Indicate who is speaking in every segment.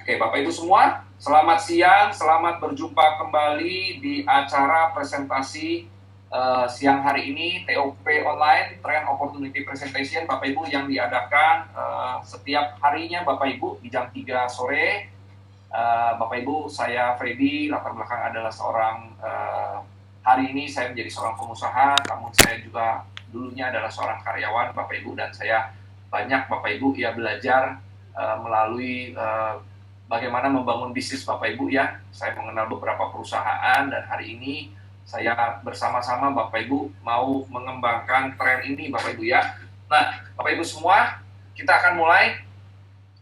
Speaker 1: Oke, Bapak Ibu semua, selamat siang, selamat berjumpa kembali di acara presentasi siang hari ini TOP Online Trend Opportunity Presentation Bapak Ibu yang diadakan setiap harinya Bapak Ibu di jam 3 sore. Bapak Ibu, saya Freddy, latar belakang adalah seorang hari ini saya menjadi seorang pengusaha, namun saya juga dulunya adalah seorang karyawan Bapak Ibu, dan saya banyak Bapak Ibu ya belajar melalui bagaimana membangun bisnis Bapak Ibu ya. Saya mengenal beberapa perusahaan dan hari ini saya bersama-sama Bapak Ibu mau mengembangkan tren ini Bapak Ibu ya. Nah, Bapak Ibu semua, kita akan mulai.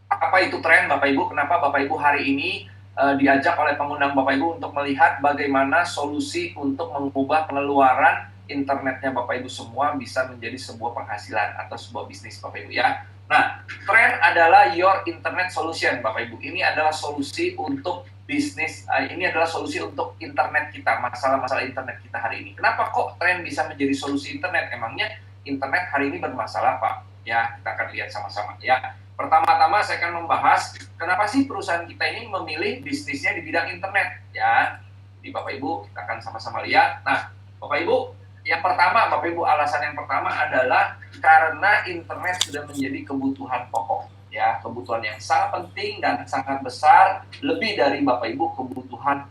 Speaker 1: Apa itu tren Bapak Ibu? Kenapa Bapak Ibu hari ini diajak oleh pengundang Bapak Ibu untuk melihat bagaimana solusi untuk mengubah pengeluaran internetnya Bapak Ibu semua bisa menjadi sebuah penghasilan atau sebuah bisnis Bapak Ibu ya. Nah, tren adalah your internet solution Bapak Ibu. Ini adalah solusi untuk bisnis, ini adalah solusi untuk internet kita, masalah-masalah internet kita hari ini. Kenapa kok tren bisa menjadi solusi internet? Emangnya internet hari ini bermasalah Pak? Ya, kita akan lihat sama-sama ya. Pertama-tama saya akan membahas kenapa sih perusahaan kita ini memilih bisnisnya di bidang internet ya. Di Bapak Ibu kita akan sama-sama lihat. Nah, Bapak Ibu, yang pertama Bapak Ibu, alasan yang pertama adalah karena internet sudah menjadi kebutuhan pokok ya, kebutuhan yang sangat penting dan sangat besar, lebih dari Bapak Ibu kebutuhan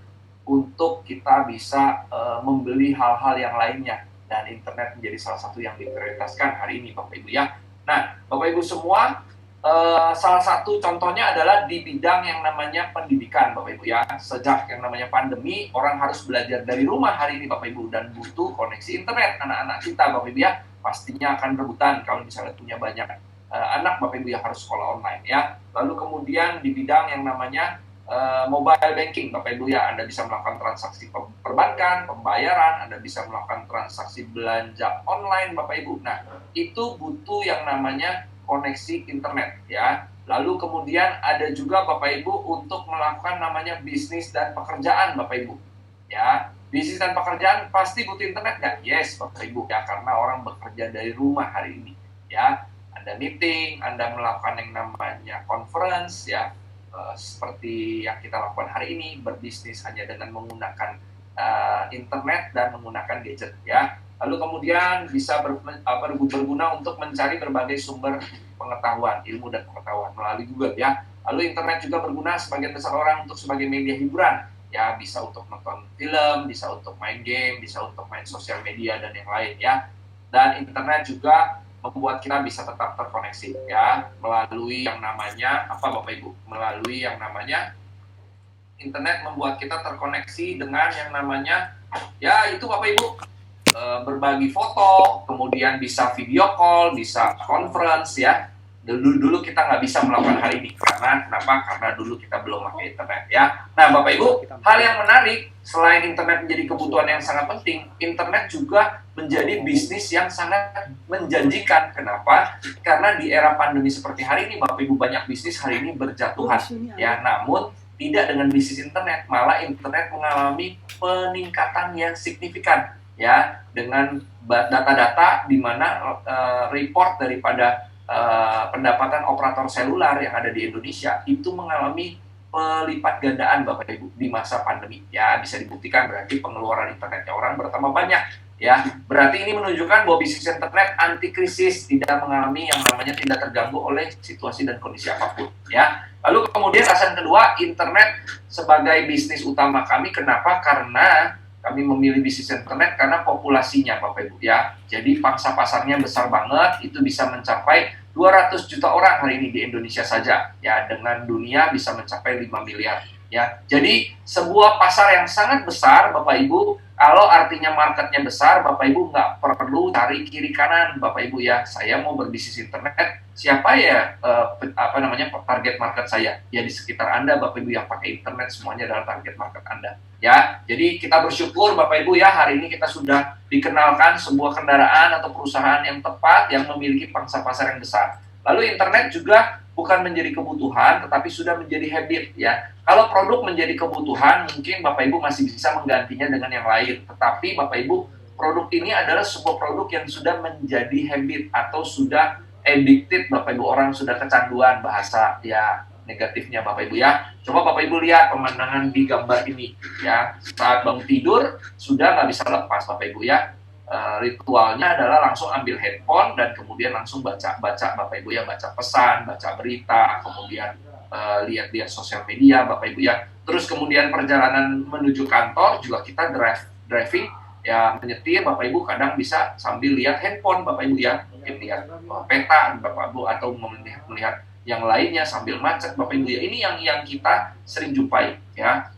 Speaker 1: untuk kita bisa membeli hal-hal yang lainnya, dan internet menjadi salah satu yang diprioritaskan hari ini Bapak Ibu ya. Nah, Bapak Ibu semua, salah satu contohnya adalah di bidang yang namanya pendidikan Bapak Ibu ya. Sejak yang namanya pandemi, orang harus belajar dari rumah hari ini Bapak Ibu, dan butuh koneksi internet. Anak-anak kita Bapak Ibu ya pastinya akan rebutan kalau misalnya punya banyak anak Bapak Ibu yang harus sekolah online ya. Lalu kemudian di bidang yang namanya mobile banking Bapak Ibu ya, Anda bisa melakukan transaksi perbankan, pembayaran, Anda bisa melakukan transaksi belanja online Bapak Ibu. Nah, itu butuh yang namanya koneksi internet ya. Lalu kemudian ada juga Bapak Ibu untuk melakukan namanya bisnis dan pekerjaan Bapak Ibu ya. Bisnis dan pekerjaan pasti butuh internet nggak? Yes Bapak Ibu ya, karena orang bekerja dari rumah hari ini ya. Anda meeting, Anda melakukan yang namanya conference ya, seperti yang kita lakukan hari ini, berbisnis hanya dengan menggunakan internet dan menggunakan gadget ya. Lalu kemudian bisa berguna untuk mencari berbagai sumber pengetahuan, ilmu dan pengetahuan melalui Google ya. Lalu internet juga berguna sebagian besar orang untuk sebagai media hiburan ya, bisa untuk nonton film, bisa untuk main game, bisa untuk main sosial media dan yang lain ya. Dan internet juga membuat kita bisa tetap terkoneksi ya, melalui yang namanya apa Bapak Ibu? Melalui yang namanya internet membuat kita terkoneksi dengan yang namanya ya itu Bapak Ibu, berbagi foto, kemudian bisa video call, bisa conference ya. Dulu kita nggak bisa melakukan hal ini karena kenapa? Karena dulu kita belum pakai internet ya. Nah Bapak Ibu, hal yang menarik selain internet menjadi kebutuhan yang sangat penting, internet juga menjadi bisnis yang sangat menjanjikan. Kenapa? Karena di era pandemi seperti hari ini Bapak Ibu, banyak bisnis hari ini berjatuhan ya. Namun tidak dengan bisnis internet, malah internet mengalami peningkatan yang signifikan ya, dengan data-data di mana report daripada pendapatan operator seluler yang ada di Indonesia itu mengalami pelipat gandaan Bapak Ibu di masa pandemi ya. Bisa dibuktikan berarti pengeluaran internetnya orang bertambah banyak ya. Berarti ini menunjukkan bahwa bisnis internet anti krisis, tidak mengalami yang namanya tidak terganggu oleh situasi dan kondisi apapun ya. Lalu kemudian alasan kedua, internet sebagai bisnis utama kami. Kenapa? Karena kami memilih bisnis internet karena populasinya Bapak Ibu ya. Jadi pangsa pasarnya besar banget, itu bisa mencapai 200 juta orang hari ini di Indonesia saja ya, dengan dunia bisa mencapai 5 miliar ya. Jadi sebuah pasar yang sangat besar Bapak Ibu. Kalau artinya marketnya besar, Bapak Ibu nggak perlu cari kiri kanan Bapak Ibu ya. Saya mau berbisnis internet, siapa ya target market saya? Ya di sekitar Anda Bapak Ibu yang pakai internet, semuanya adalah target market Anda ya. Jadi kita bersyukur Bapak Ibu ya, hari ini kita sudah dikenalkan sebuah kendaraan atau perusahaan yang tepat yang memiliki pangsa pasar yang besar. Lalu internet juga bukan menjadi kebutuhan, tetapi sudah menjadi habit ya. Kalau produk menjadi kebutuhan, mungkin Bapak Ibu masih bisa menggantinya dengan yang lain. Tetapi Bapak Ibu, produk ini adalah sebuah produk yang sudah menjadi habit atau sudah addicted Bapak Ibu, orang sudah kecanduan, bahasa ya negatifnya Bapak Ibu ya. Coba Bapak Ibu lihat pemandangan di gambar ini ya. Saat bangun tidur sudah nggak bisa lepas Bapak Ibu ya. Ritualnya adalah langsung ambil handphone dan kemudian langsung baca Bapak Ibu ya, baca pesan, baca berita, kemudian lihat-lihat sosial media Bapak Ibu ya. Terus kemudian perjalanan menuju kantor juga kita driving ya, menyetir Bapak Ibu kadang bisa sambil lihat handphone Bapak Ibu ya, mungkin lihat peta Bapak Ibu atau melihat yang lainnya sambil macet Bapak Ibu ya. Ini yang kita sering jumpai ya.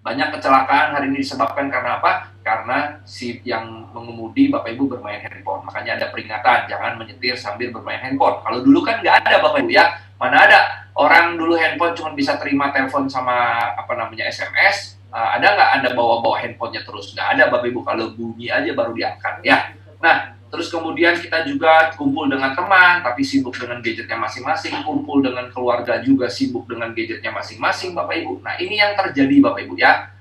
Speaker 1: Banyak kecelakaan hari ini disebabkan karena apa? Karena si yang mengemudi Bapak Ibu bermain handphone. Makanya ada peringatan, jangan menyetir sambil bermain handphone. Kalau dulu kan nggak ada Bapak Ibu ya. Mana ada orang dulu handphone cuma bisa terima telepon sama SMS. Ada nggak Anda bawa handphonenya terus? Nggak ada Bapak Ibu, kalau bunyi aja baru diangkat ya. Nah, terus kemudian kita juga kumpul dengan teman, tapi sibuk dengan gadgetnya masing-masing. Kumpul dengan keluarga juga sibuk dengan gadgetnya masing-masing Bapak Ibu. Nah, ini yang terjadi Bapak Ibu ya.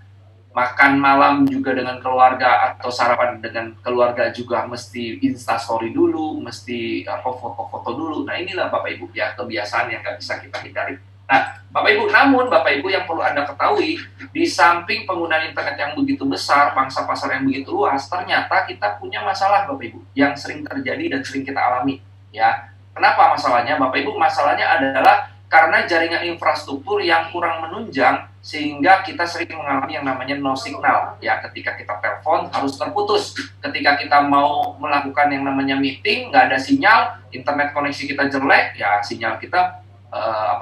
Speaker 1: Makan malam juga dengan keluarga atau sarapan dengan keluarga juga mesti instastory dulu, mesti foto-foto dulu. Nah, inilah Bapak Ibu ya, kebiasaan yang nggak bisa kita hindari. Nah, Bapak Ibu, namun Bapak Ibu yang perlu Anda ketahui, di samping penggunaan internet yang begitu besar, pangsa pasar yang begitu luas, ternyata kita punya masalah Bapak Ibu, yang sering terjadi dan sering kita alami. Ya, kenapa masalahnya Bapak Ibu? Masalahnya adalah karena jaringan infrastruktur yang kurang menunjang, sehingga kita sering mengalami yang namanya no signal. Ya, ketika kita telepon harus terputus. Ketika kita mau melakukan yang namanya meeting, nggak ada sinyal, internet koneksi kita jelek, ya sinyal kita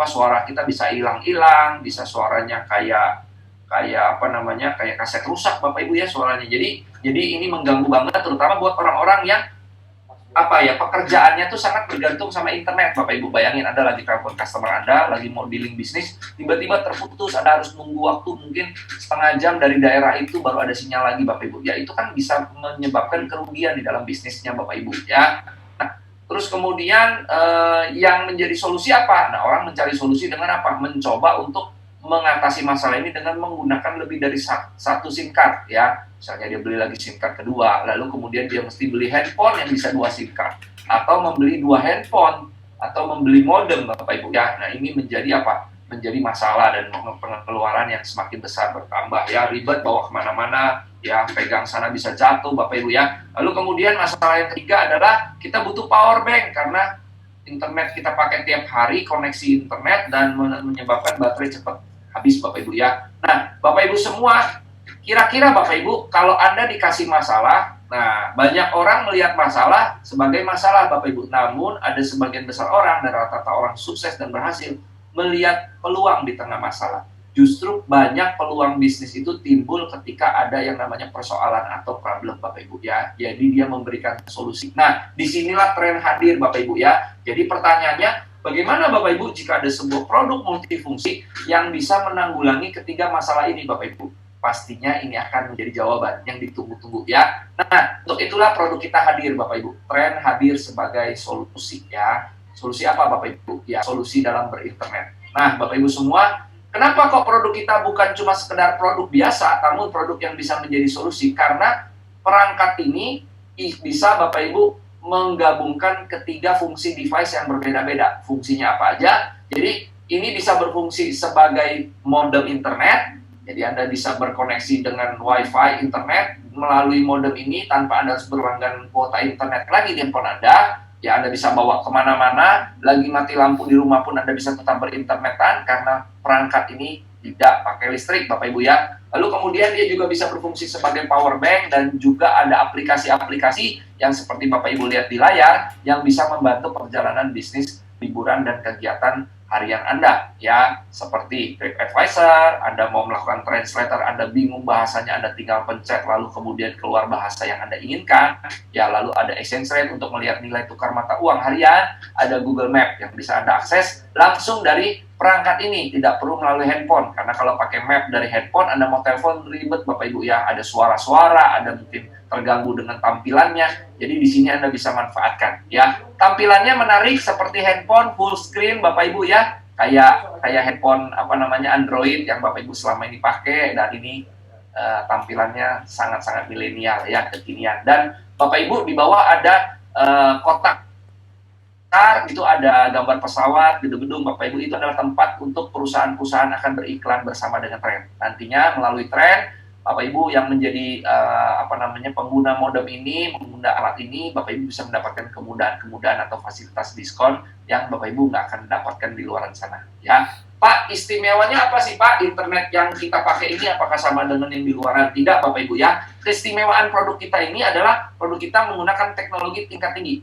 Speaker 1: suara kita bisa hilang-hilang, bisa suaranya kayak kaset rusak Bapak Ibu ya suaranya. Jadi ini mengganggu banget, terutama buat orang-orang yang pekerjaannya tuh sangat bergantung sama internet Bapak Ibu. Bayangin Anda lagi telepon customer Anda, lagi mau dealing bisnis, tiba-tiba terputus, Anda harus nunggu waktu mungkin setengah jam dari daerah itu baru ada sinyal lagi Bapak Ibu. Ya itu kan bisa menyebabkan kerugian di dalam bisnisnya Bapak Ibu ya. Terus kemudian yang menjadi solusi apa? Nah, orang mencari solusi dengan apa? Mencoba untuk mengatasi masalah ini dengan menggunakan lebih dari satu SIM card ya. Misalnya dia beli lagi SIM card kedua, lalu kemudian dia mesti beli handphone yang bisa 2 SIM card, atau membeli 2 handphone, atau membeli modem Bapak Ibu ya. Nah, ini menjadi apa? Menjadi masalah dan pengeluaran yang semakin besar bertambah ya, ribet bawa kemana-mana ya, pegang sana bisa jatuh Bapak Ibu ya. Lalu kemudian masalah yang ketiga adalah kita butuh power bank, karena internet kita pakai tiap hari, koneksi internet, dan menyebabkan baterai cepat habis Bapak Ibu ya. Nah, Bapak Ibu semua, kira-kira Bapak Ibu, kalau Anda dikasih masalah, nah banyak orang melihat masalah sebagai masalah Bapak Ibu. Namun ada sebagian besar orang, dan rata-rata orang sukses dan berhasil, melihat peluang di tengah masalah. Justru banyak peluang bisnis itu timbul ketika ada yang namanya persoalan atau problem Bapak Ibu ya. Jadi dia memberikan solusi. Nah, disinilah tren hadir Bapak Ibu ya. Jadi pertanyaannya, bagaimana Bapak Ibu jika ada sebuah produk multifungsi yang bisa menanggulangi ketiga masalah ini Bapak Ibu? Pastinya ini akan menjadi jawaban yang ditunggu-tunggu ya. Nah, untuk itulah produk kita hadir Bapak Ibu. Tren hadir sebagai solusi ya. Solusi apa Bapak Ibu? Ya, solusi dalam berinternet. Nah, Bapak Ibu semua, kenapa kok produk kita bukan cuma sekedar produk biasa, namun produk yang bisa menjadi solusi? Karena perangkat ini bisa Bapak Ibu menggabungkan ketiga fungsi device yang berbeda-beda. Fungsinya apa aja? Jadi ini bisa berfungsi sebagai modem internet. Jadi Anda bisa berkoneksi dengan WiFi internet melalui modem ini tanpa Anda harus berlangganan kuota internet lagi di handphone Anda. Ya, Anda bisa bawa kemana-mana, lagi mati lampu di rumah pun Anda bisa tetap berinternetan karena perangkat ini tidak pakai listrik Bapak Ibu ya. Lalu kemudian dia juga bisa berfungsi sebagai power bank, dan juga ada aplikasi-aplikasi yang seperti Bapak Ibu lihat di layar yang bisa membantu perjalanan bisnis, liburan, dan kegiatan harian Anda ya, seperti TripAdvisor. Anda mau melakukan translator, Anda bingung bahasanya, Anda tinggal pencet lalu kemudian keluar bahasa yang Anda inginkan ya. Lalu ada exchange rate untuk melihat nilai tukar mata uang harian, ada Google Map yang bisa Anda akses langsung dari perangkat ini, tidak perlu melalui handphone, karena kalau pakai map dari handphone Anda mau telepon ribet Bapak Ibu ya, ada suara-suara, ada mungkin terganggu dengan tampilannya. Jadi di sini Anda bisa manfaatkan ya. Tampilannya menarik seperti handphone full screen Bapak Ibu ya. Kayak handphone Android yang Bapak Ibu selama ini pakai, dan ini tampilannya sangat-sangat milenial ya, kekinian. Dan Bapak Ibu di bawah ada kotak besar, itu ada gambar pesawat, gedung-gedung, Bapak Ibu, itu adalah tempat untuk perusahaan-perusahaan akan beriklan bersama dengan Trend. Nantinya melalui Trend, Bapak Ibu yang menjadi pengguna modem ini, pengguna alat ini, Bapak Ibu bisa mendapatkan kemudahan-kemudahan atau fasilitas diskon yang Bapak Ibu nggak akan dapatkan di luar sana. Ya, Pak, istimewanya apa sih Pak? Internet yang kita pakai ini apakah sama dengan yang di luaran? Tidak, Bapak Ibu ya. Keistimewaan produk kita ini adalah produk kita menggunakan teknologi tingkat tinggi,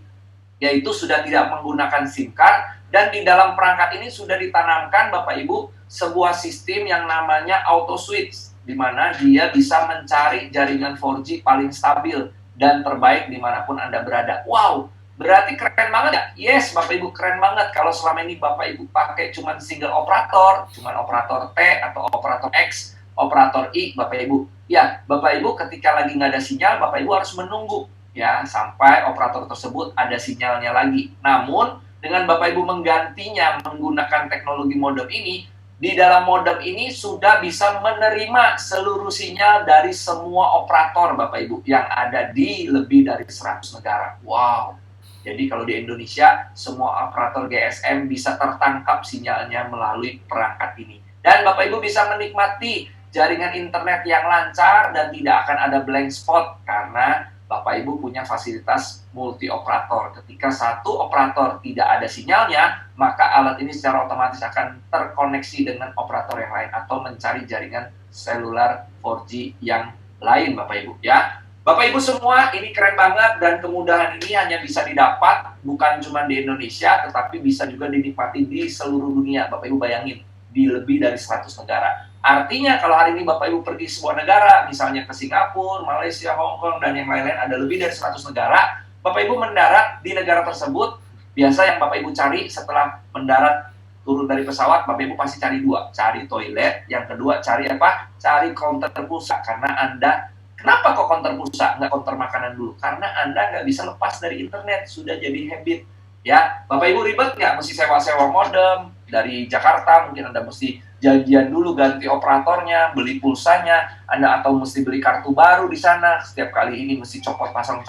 Speaker 1: yaitu sudah tidak menggunakan SIM card, dan di dalam perangkat ini sudah ditanamkan Bapak Ibu sebuah sistem yang namanya auto switch, di mana dia bisa mencari jaringan 4G paling stabil dan terbaik dimanapun Anda berada. Wow, berarti keren banget ya? Yes, Bapak Ibu, keren banget. Kalau selama ini Bapak Ibu pakai cuma single operator, cuma operator T atau operator X, operator I, Bapak Ibu. Ya, Bapak Ibu ketika lagi nggak ada sinyal, Bapak Ibu harus menunggu ya sampai operator tersebut ada sinyalnya lagi. Namun dengan Bapak Ibu menggantinya menggunakan teknologi modem ini, di dalam modem ini sudah bisa menerima seluruh sinyal dari semua operator Bapak Ibu yang ada di lebih dari 100 negara. Wow. Jadi kalau di Indonesia semua operator GSM bisa tertangkap sinyalnya melalui perangkat ini. Dan Bapak Ibu bisa menikmati jaringan internet yang lancar dan tidak akan ada blank spot karena Bapak Ibu punya fasilitas multi operator. Ketika satu operator tidak ada sinyalnya, maka alat ini secara otomatis akan terkoneksi dengan operator yang lain atau mencari jaringan seluler 4G yang lain, Bapak Ibu ya. Bapak Ibu semua, ini keren banget dan kemudahan ini hanya bisa didapat bukan cuma di Indonesia, tetapi bisa juga dinikmati di seluruh dunia. Bapak Ibu bayangin, di lebih dari 100 negara. Artinya kalau hari ini Bapak Ibu pergi sebuah negara, misalnya ke Singapura, Malaysia, Hong Kong, dan yang lain-lain, ada lebih dari 100 negara, Bapak Ibu mendarat di negara tersebut, biasa yang Bapak Ibu cari setelah mendarat turun dari pesawat, Bapak Ibu pasti cari dua, cari toilet, yang kedua cari apa? Cari counter pulsa, karena Anda, kenapa kok counter pulsa, nggak counter makanan dulu? Karena Anda nggak bisa lepas dari internet, sudah jadi habit. Ya, Bapak Ibu ribet nggak? Mesti sewa-sewa modem dari Jakarta, mungkin Anda mesti janjian dulu ganti operatornya, beli pulsanya, Anda atau mesti beli kartu baru di sana, setiap kali ini mesti copot pasang.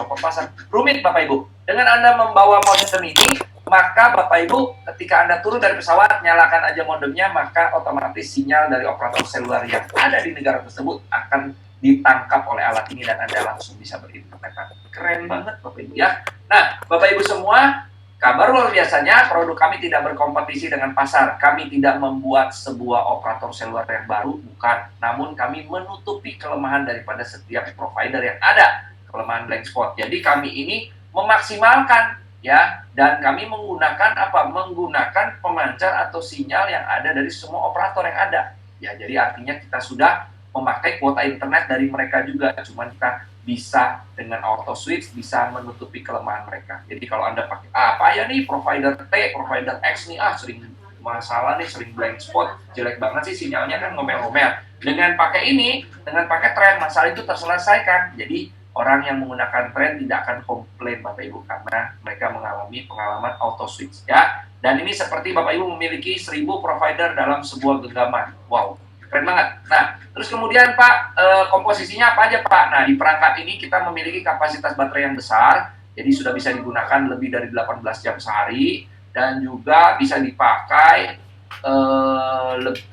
Speaker 1: Rumit Bapak Ibu. Dengan Anda membawa modem ini, maka Bapak Ibu ketika Anda turun dari pesawat, nyalakan aja modemnya, maka otomatis sinyal dari operator seluler yang ada di negara tersebut akan ditangkap oleh alat ini dan Anda langsung bisa berinternet. Keren banget Bapak Ibu ya. Nah, Bapak Ibu semua, kabar luar biasanya, produk kami tidak berkompetisi dengan pasar. Kami tidak membuat sebuah operator seluler yang baru, bukan. Namun kami menutupi kelemahan daripada setiap provider yang ada, kelemahan blank spot. Jadi kami ini memaksimalkan, ya, dan kami menggunakan apa? Menggunakan pemancar atau sinyal yang ada dari semua operator yang ada. Ya, jadi artinya kita sudah memakai kuota internet dari mereka juga, cuman kita bisa dengan auto switch bisa menutupi kelemahan mereka. Jadi kalau Anda pakai apa ya nih provider T, provider X nih sering masalah nih, sering blank spot, jelek banget sih sinyalnya kan ngomel-ngomel. Dengan pakai ini, dengan pakai Trend, masalah itu terselesaikan. Jadi orang yang menggunakan Trend tidak akan komplain Bapak Ibu karena mereka mengalami pengalaman auto switch ya. Dan ini seperti Bapak Ibu memiliki 1000 provider dalam sebuah genggaman. Wow, keren banget. Nah, terus kemudian Pak, komposisinya apa aja Pak? Nah, di perangkat ini kita memiliki kapasitas baterai yang besar, jadi sudah bisa digunakan lebih dari 18 jam sehari, dan juga bisa dipakai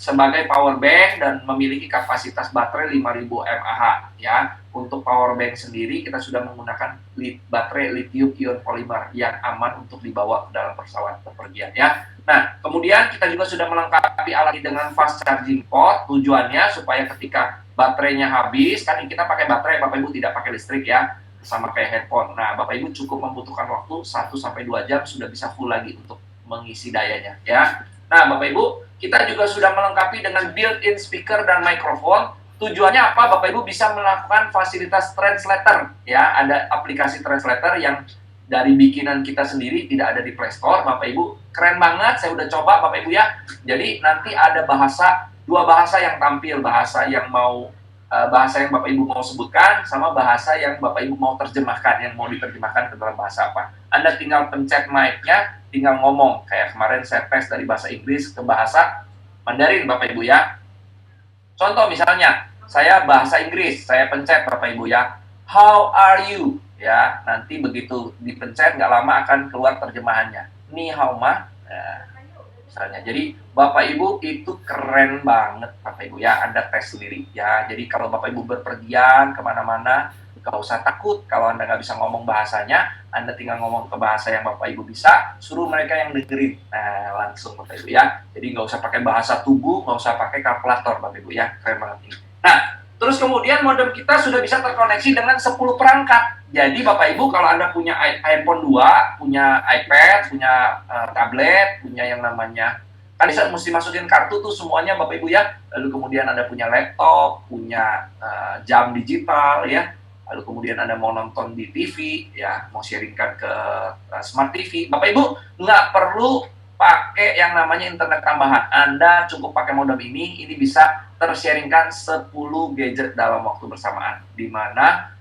Speaker 1: sebagai power bank dan memiliki kapasitas baterai 5000 mAh ya. Untuk power bank sendiri kita sudah menggunakan baterai lithium ion polymer yang aman untuk dibawa ke dalam pesawat bepergian ya. Nah, kemudian kita juga sudah melengkapi alat ini dengan fast charging port, tujuannya supaya ketika baterainya habis, kan kita pakai baterai, Bapak Ibu tidak pakai listrik ya, sama kayak handphone. Nah, Bapak Ibu cukup membutuhkan waktu 1-2 jam sudah bisa full lagi untuk mengisi dayanya ya. Nah, Bapak Ibu, kita juga sudah melengkapi dengan built-in speaker dan mikrofon. Tujuannya apa? Bapak Ibu bisa melakukan fasilitas translator ya, ada aplikasi translator yang dari bikinan kita sendiri, tidak ada di Play Store. Bapak Ibu, keren banget, saya udah coba Bapak Ibu ya. Jadi nanti ada dua bahasa yang tampil, bahasa yang Bapak Ibu mau sebutkan, sama bahasa yang Bapak Ibu mau terjemahkan, yang mau diterjemahkan ke dalam bahasa apa. Anda tinggal pencet mic-nya, tinggal ngomong. Kayak kemarin saya tes dari bahasa Inggris ke bahasa Mandarin Bapak Ibu ya. Contoh misalnya, saya bahasa Inggris, saya pencet Bapak Ibu ya, how are you? Ya, nanti begitu dipencet nggak lama akan keluar terjemahannya. Ni hao ma. Nah, misalnya. Jadi Bapak Ibu itu keren banget Bapak Ibu ya, Anda tes sendiri ya. Jadi kalau Bapak Ibu berpergian kemana-mana, nggak usah takut kalau Anda nggak bisa ngomong bahasanya, Anda tinggal ngomong ke bahasa yang Bapak Ibu bisa, suruh mereka yang dengerin. Nah, langsung Bapak Ibu ya. Jadi nggak usah pakai bahasa tubuh, nggak usah pakai kalkulator Bapak Ibu ya, keren banget ini. Nah, terus kemudian modem kita sudah bisa terkoneksi dengan 10 perangkat. Jadi Bapak Ibu kalau Anda punya iPhone 2, punya iPad, punya tablet, punya yang namanya, kan bisa mesti masukin kartu tuh semuanya Bapak Ibu ya. Lalu kemudian Anda punya laptop, punya jam digital ya. Lalu kemudian Anda mau nonton di TV ya, mau sharingkan ke smart TV. Bapak Ibu nggak perlu pakai yang namanya internet tambahan. Anda cukup pakai modem ini bisa tersharingkan 10 gadget dalam waktu bersamaan. Di mana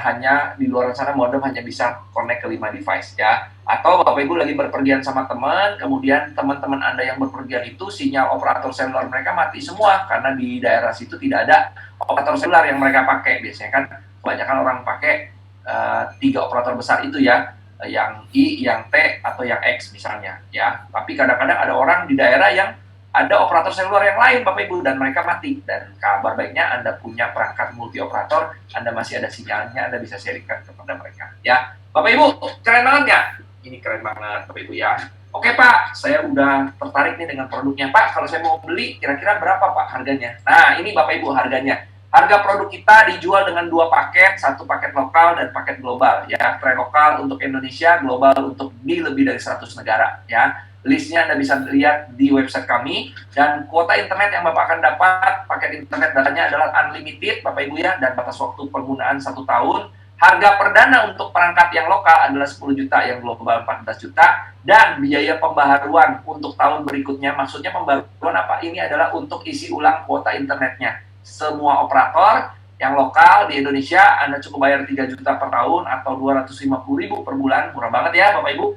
Speaker 1: hanya di luar sana modem hanya bisa connect ke 5 device ya. Atau Bapak Ibu lagi berpergian sama teman, kemudian teman-teman Anda yang berpergian itu sinyal operator seluler mereka mati semua karena di daerah situ tidak ada operator seluler yang mereka pakai. Biasanya kan kebanyakan orang pakai 3 operator besar itu ya, yang I, yang T, atau yang X misalnya ya. Tapi kadang-kadang ada orang di daerah yang ada operator seluler yang lain Bapak Ibu dan mereka mati, dan kabar baiknya Anda punya perangkat multi operator, Anda masih ada sinyalnya, Anda bisa sharingkan kepada mereka ya. Bapak Ibu keren banget ya, ini keren banget Bapak Ibu ya. Oke Pak, saya udah tertarik nih dengan produknya Pak, kalau saya mau beli kira-kira berapa Pak harganya? Nah ini Bapak Ibu harganya. Harga produk kita dijual dengan 2 paket, 1 paket lokal dan paket global ya. Tren lokal untuk Indonesia, global untuk di lebih dari 100 negara ya. Listnya Anda bisa lihat di website kami, dan kuota internet yang Bapak akan dapat, paket internet datanya adalah unlimited Bapak Ibu ya, dan batas waktu penggunaan 1 tahun. Harga perdana untuk perangkat yang lokal adalah 10 juta, yang global 14 juta, dan biaya pembaharuan untuk tahun berikutnya. Maksudnya pembaharuan apa? Ini adalah untuk isi ulang kuota internetnya. Semua operator yang lokal di Indonesia, Anda cukup bayar 3 juta per tahun atau 250.000 per bulan, murah banget ya Bapak Ibu.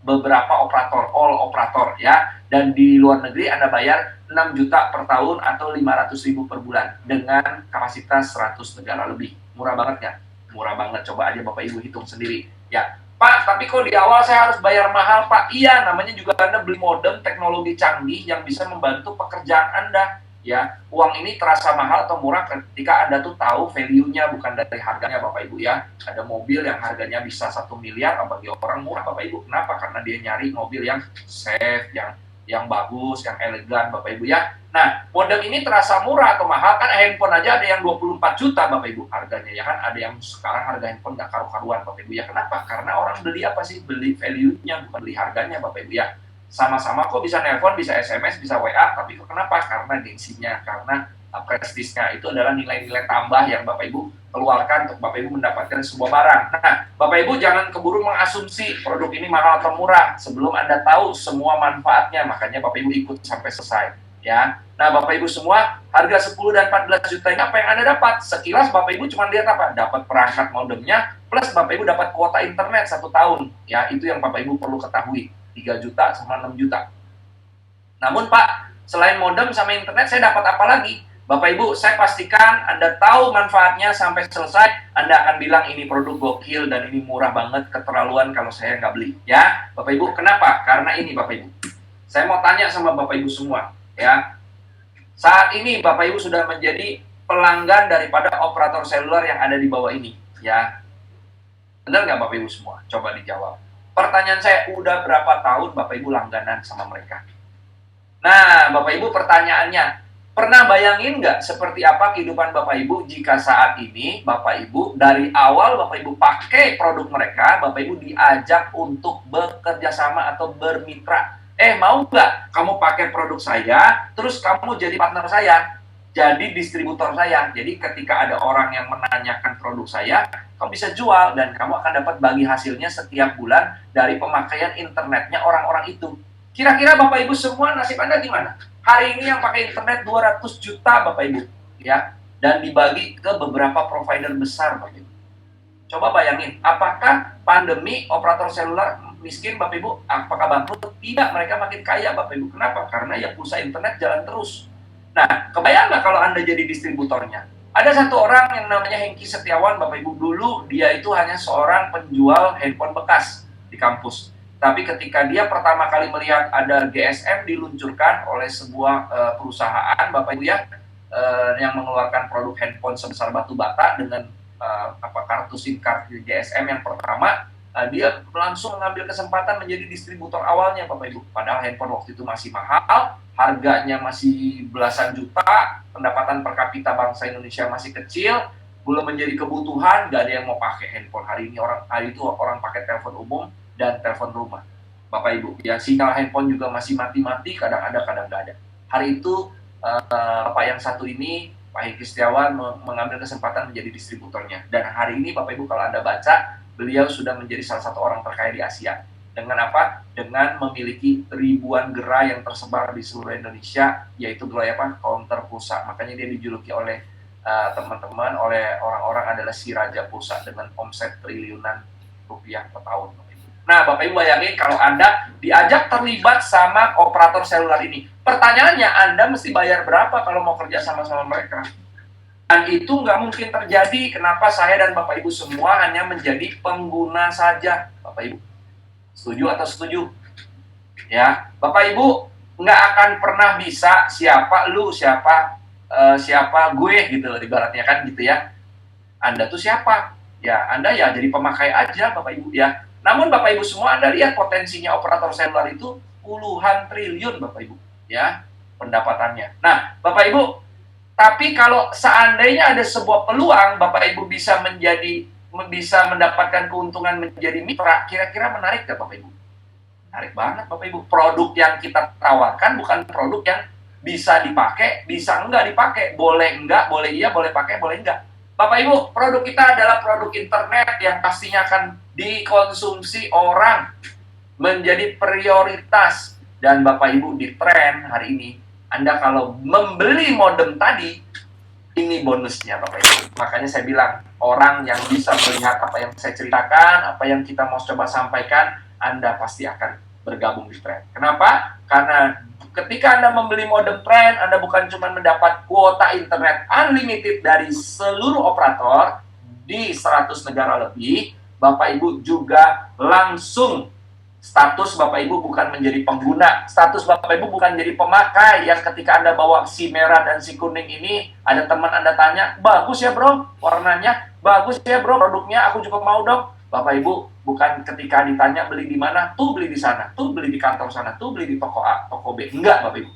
Speaker 1: Beberapa operator, all operator ya, dan di luar negeri Anda bayar 6 juta per tahun atau 500.000 per bulan dengan kapasitas 100 negara lebih. Murah banget ya? Murah banget, coba aja Bapak Ibu hitung sendiri ya. Pak, tapi kok di awal saya harus bayar mahal Pak? Iya, namanya juga Anda beli modem teknologi canggih yang bisa membantu pekerjaan Anda ya. Uang ini terasa mahal atau murah ketika Anda tuh tahu value-nya, bukan dari harganya Bapak Ibu ya. Ada mobil yang harganya bisa 1 miliar, bagi orang murah Bapak Ibu. Kenapa? Karena dia nyari mobil yang safe, yang bagus, yang elegan Bapak Ibu ya. Nah, modem ini terasa murah atau mahal, kan handphone aja ada yang 24 juta Bapak Ibu harganya ya kan. Ada yang sekarang harga handphone nggak karu-karuan Bapak Ibu ya. Kenapa? Karena orang beli apa sih? Beli value-nya, bukan beli harganya Bapak Ibu ya. Sama-sama kok bisa nelpon, bisa SMS, bisa WA, tapi kok kenapa? Karena gengsinya, karena prestisnya. Itu adalah nilai-nilai tambah yang Bapak Ibu keluarkan untuk Bapak Ibu mendapatkan sebuah barang. Nah, Bapak Ibu jangan keburu mengasumsi produk ini mahal atau murah sebelum Anda tahu semua manfaatnya. Makanya Bapak Ibu ikut sampai selesai ya. Nah, Bapak Ibu semua, harga 10 dan 14 juta ini apa yang Anda dapat? Sekilas Bapak Ibu cuma lihat apa? Dapat perangkat modemnya, plus Bapak Ibu dapat kuota internet 1 tahun. Ya, itu yang Bapak Ibu perlu ketahui. 3 juta sama 6 juta. Namun Pak, selain modem sama internet, saya dapat apa lagi? Bapak Ibu, saya pastikan Anda tahu manfaatnya sampai selesai. Anda akan bilang ini produk gokil dan ini murah banget, keterlaluan kalau saya nggak beli. Ya, Bapak Ibu, kenapa? Karena ini Bapak Ibu. Saya mau tanya sama Bapak Ibu semua. Ya, saat ini Bapak Ibu sudah menjadi pelanggan daripada operator seluler yang ada di bawah ini. Ya, benar nggak Bapak Ibu semua? Coba dijawab. Pertanyaan saya, udah berapa tahun Bapak Ibu langganan sama mereka? Nah, Bapak Ibu pertanyaannya, pernah bayangin nggak seperti apa kehidupan Bapak Ibu jika saat ini Bapak Ibu dari awal Bapak Ibu pakai produk mereka, Bapak Ibu diajak untuk bekerja sama atau bermitra. Mau nggak kamu pakai produk saya, terus kamu jadi partner saya, jadi distributor saya. Jadi ketika ada orang yang menanyakan produk saya, kamu bisa jual dan kamu akan dapat bagi hasilnya setiap bulan dari pemakaian internetnya orang-orang itu. Kira-kira Bapak Ibu semua nasib Anda gimana? Hari ini yang pakai internet 200 juta Bapak Ibu ya, dan dibagi ke beberapa provider besar Bapak Ibu. Coba bayangin, apakah pandemi operator seluler miskin Bapak Ibu? Apakah bangkrut? Tidak, mereka makin kaya Bapak Ibu. Kenapa? Karena ya pulsa internet jalan terus. Nah, kebayang nggak kalau Anda jadi distributornya? Ada satu orang yang namanya Hengki Setiawan, Bapak Ibu. Dulu dia itu hanya seorang penjual handphone bekas di kampus. Tapi ketika dia pertama kali melihat ada GSM diluncurkan oleh sebuah perusahaan, Bapak Ibu ya, yang mengeluarkan produk handphone sebesar batu bata dengan kartu SIM card GSM yang pertama, dia langsung mengambil kesempatan menjadi distributor awalnya, Bapak Ibu. Padahal handphone waktu itu masih mahal, harganya masih belasan juta, pendapatan per kapita bangsa Indonesia masih kecil, belum menjadi kebutuhan, nggak ada yang mau pakai handphone. Hari itu orang pakai telepon umum dan telepon rumah, Bapak Ibu. Ya, sinyal handphone juga masih mati-mati, kadang ada, kadang nggak ada. Hari itu Bapak yang satu ini, Pak Hengki Setiawan, mengambil kesempatan menjadi distributornya. Dan hari ini Bapak Ibu kalau Anda baca, beliau sudah menjadi salah satu orang terkaya di Asia. Dengan apa? Dengan memiliki ribuan gerai yang tersebar di seluruh Indonesia, yaitu gerai apa? Counter pulsa. Makanya dia dijuluki oleh teman-teman, oleh orang-orang adalah si Raja Pulsa dengan omset triliunan rupiah per tahun. Nah, Bapak Ibu bayangin kalau Anda diajak terlibat sama operator seluler ini. Pertanyaannya, Anda mesti bayar berapa kalau mau kerja sama-sama mereka? Dan itu nggak mungkin terjadi. Kenapa saya dan Bapak Ibu semua hanya menjadi pengguna saja, Bapak Ibu? Setuju atau setuju? Ya, Bapak Ibu nggak akan pernah bisa siapa lu, siapa gue gitu, ibaratnya kan gitu ya. Anda tuh siapa? Ya, Anda ya jadi pemakai aja, Bapak Ibu ya. Namun Bapak Ibu semua, Anda lihat potensinya operator seluler itu puluhan triliun, Bapak Ibu ya, pendapatannya. Nah, Bapak Ibu, tapi kalau seandainya ada sebuah peluang Bapak Ibu bisa mendapatkan keuntungan menjadi mitra, kira-kira menarik nggak Bapak Ibu? Menarik banget Bapak Ibu. Produk yang kita tawarkan bukan produk yang bisa dipakai, bisa enggak dipakai, boleh enggak, boleh iya, boleh pakai, boleh enggak. Bapak Ibu, produk kita adalah produk internet yang pastinya akan dikonsumsi orang, menjadi prioritas. Dan Bapak Ibu di tren hari ini, Anda kalau membeli modem tadi, ini bonusnya Bapak Ibu. Makanya saya bilang, orang yang bisa melihat apa yang saya ceritakan, apa yang kita mau coba sampaikan, Anda pasti akan bergabung di tren. Kenapa? Karena ketika Anda membeli modem tren, Anda bukan cuma mendapat kuota internet unlimited dari seluruh operator di 100 negara lebih, Bapak Ibu juga langsung status Bapak Ibu bukan menjadi pengguna, status Bapak Ibu bukan jadi pemakai yang ketika Anda bawa si merah dan si kuning ini, ada teman Anda tanya, bagus ya bro warnanya, bagus ya bro produknya, aku juga mau dong. Bapak Ibu bukan ketika ditanya beli di mana, tuh beli di sana, tuh beli di kantor sana, tuh beli di toko A, toko B. Enggak Bapak Ibu.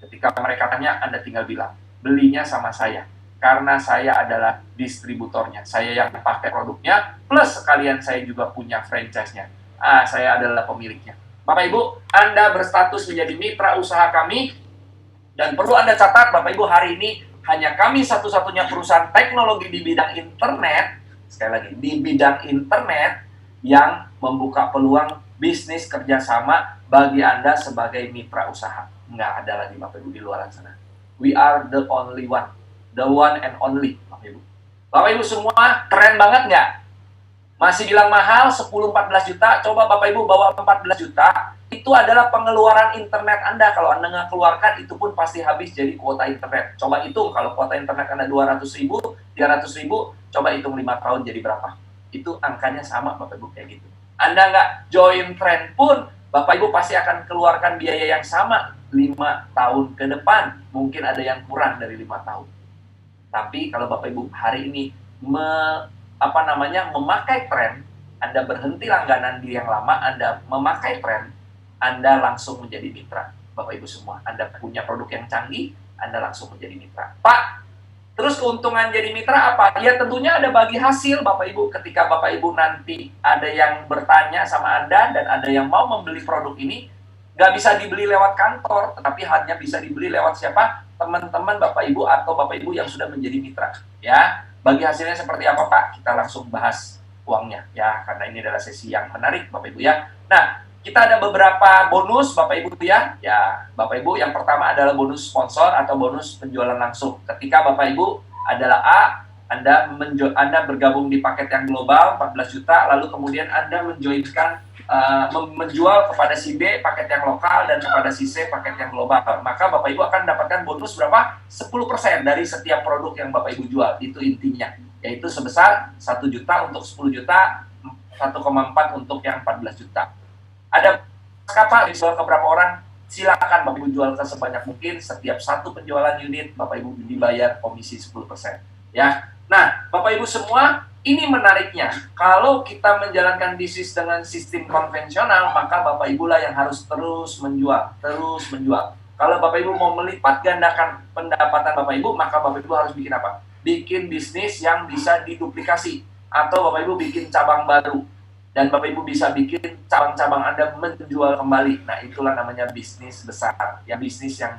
Speaker 1: Ketika mereka tanya, Anda tinggal bilang, belinya sama saya. Karena saya adalah distributornya. Saya yang pakai produknya, plus sekalian saya juga punya franchise-nya. Saya adalah pemiliknya. Bapak Ibu, Anda berstatus menjadi mitra usaha kami, dan perlu Anda catat, Bapak Ibu, hari ini hanya kami satu-satunya perusahaan teknologi di bidang internet, sekali lagi, di bidang internet yang membuka peluang bisnis kerjasama bagi Anda sebagai mitra usaha. Nggak ada lagi Bapak Ibu di luar sana. We are the only one, the one and only, Bapak Ibu. Bapak Ibu semua, keren banget nggak? Masih bilang mahal 10-14 juta, coba Bapak Ibu bawa 14 juta, itu adalah pengeluaran internet Anda. Kalau Anda nggak keluarkan, itu pun pasti habis jadi kuota internet. Coba hitung, kalau kuota internet Anda 200 ribu, 300 ribu, coba hitung 5 tahun jadi berapa. Itu angkanya sama Bapak Ibu kayak gitu. Anda nggak join tren pun, Bapak Ibu pasti akan keluarkan biaya yang sama 5 tahun ke depan. Mungkin ada yang kurang dari 5 tahun. Tapi kalau Bapak Ibu hari ini memakai tren, Anda berhenti langganan di yang lama, Anda memakai tren, Anda langsung menjadi mitra. Bapak Ibu semua, Anda punya produk yang canggih, Anda langsung menjadi mitra. Pak, terus keuntungan jadi mitra apa? Ya tentunya ada bagi hasil Bapak Ibu. Ketika Bapak Ibu nanti ada yang bertanya sama Anda dan ada yang mau membeli produk ini, nggak bisa dibeli lewat kantor, tetapi hanya bisa dibeli lewat siapa? Teman-teman Bapak Ibu atau Bapak Ibu yang sudah menjadi mitra. Ya, bagi hasilnya seperti apa Pak? Kita langsung bahas uangnya ya, karena ini adalah sesi yang menarik Bapak Ibu ya. Nah, kita ada beberapa bonus Bapak Ibu ya. Ya, Bapak Ibu yang pertama adalah bonus sponsor atau bonus penjualan langsung. Ketika Bapak Ibu adalah A, Anda bergabung di paket yang global 14 juta, lalu kemudian Anda menjual kepada si B paket yang lokal dan kepada si C paket yang global. Maka Bapak Ibu akan mendapatkan bonus berapa? 10% dari setiap produk yang Bapak Ibu jual. Itu intinya. Yaitu sebesar 1 juta untuk 10 juta, 1,4 untuk yang 14 juta. Ada kapal dijual ke berapa orang, silakan Bapak Ibu jual ke sebanyak mungkin. Setiap satu penjualan unit Bapak Ibu dibayar komisi 10%. Ya. Nah, Bapak Ibu semua, ini menariknya. Kalau kita menjalankan bisnis dengan sistem konvensional, maka Bapak Ibu lah yang harus terus menjual, terus menjual. Kalau Bapak Ibu mau melipat gandakan pendapatan Bapak Ibu, maka Bapak Ibu harus bikin apa? Bikin bisnis yang bisa diduplikasi. Atau Bapak Ibu bikin cabang baru. Dan Bapak Ibu bisa bikin cabang-cabang Anda menjual kembali. Nah, itulah namanya bisnis besar. Ya, bisnis yang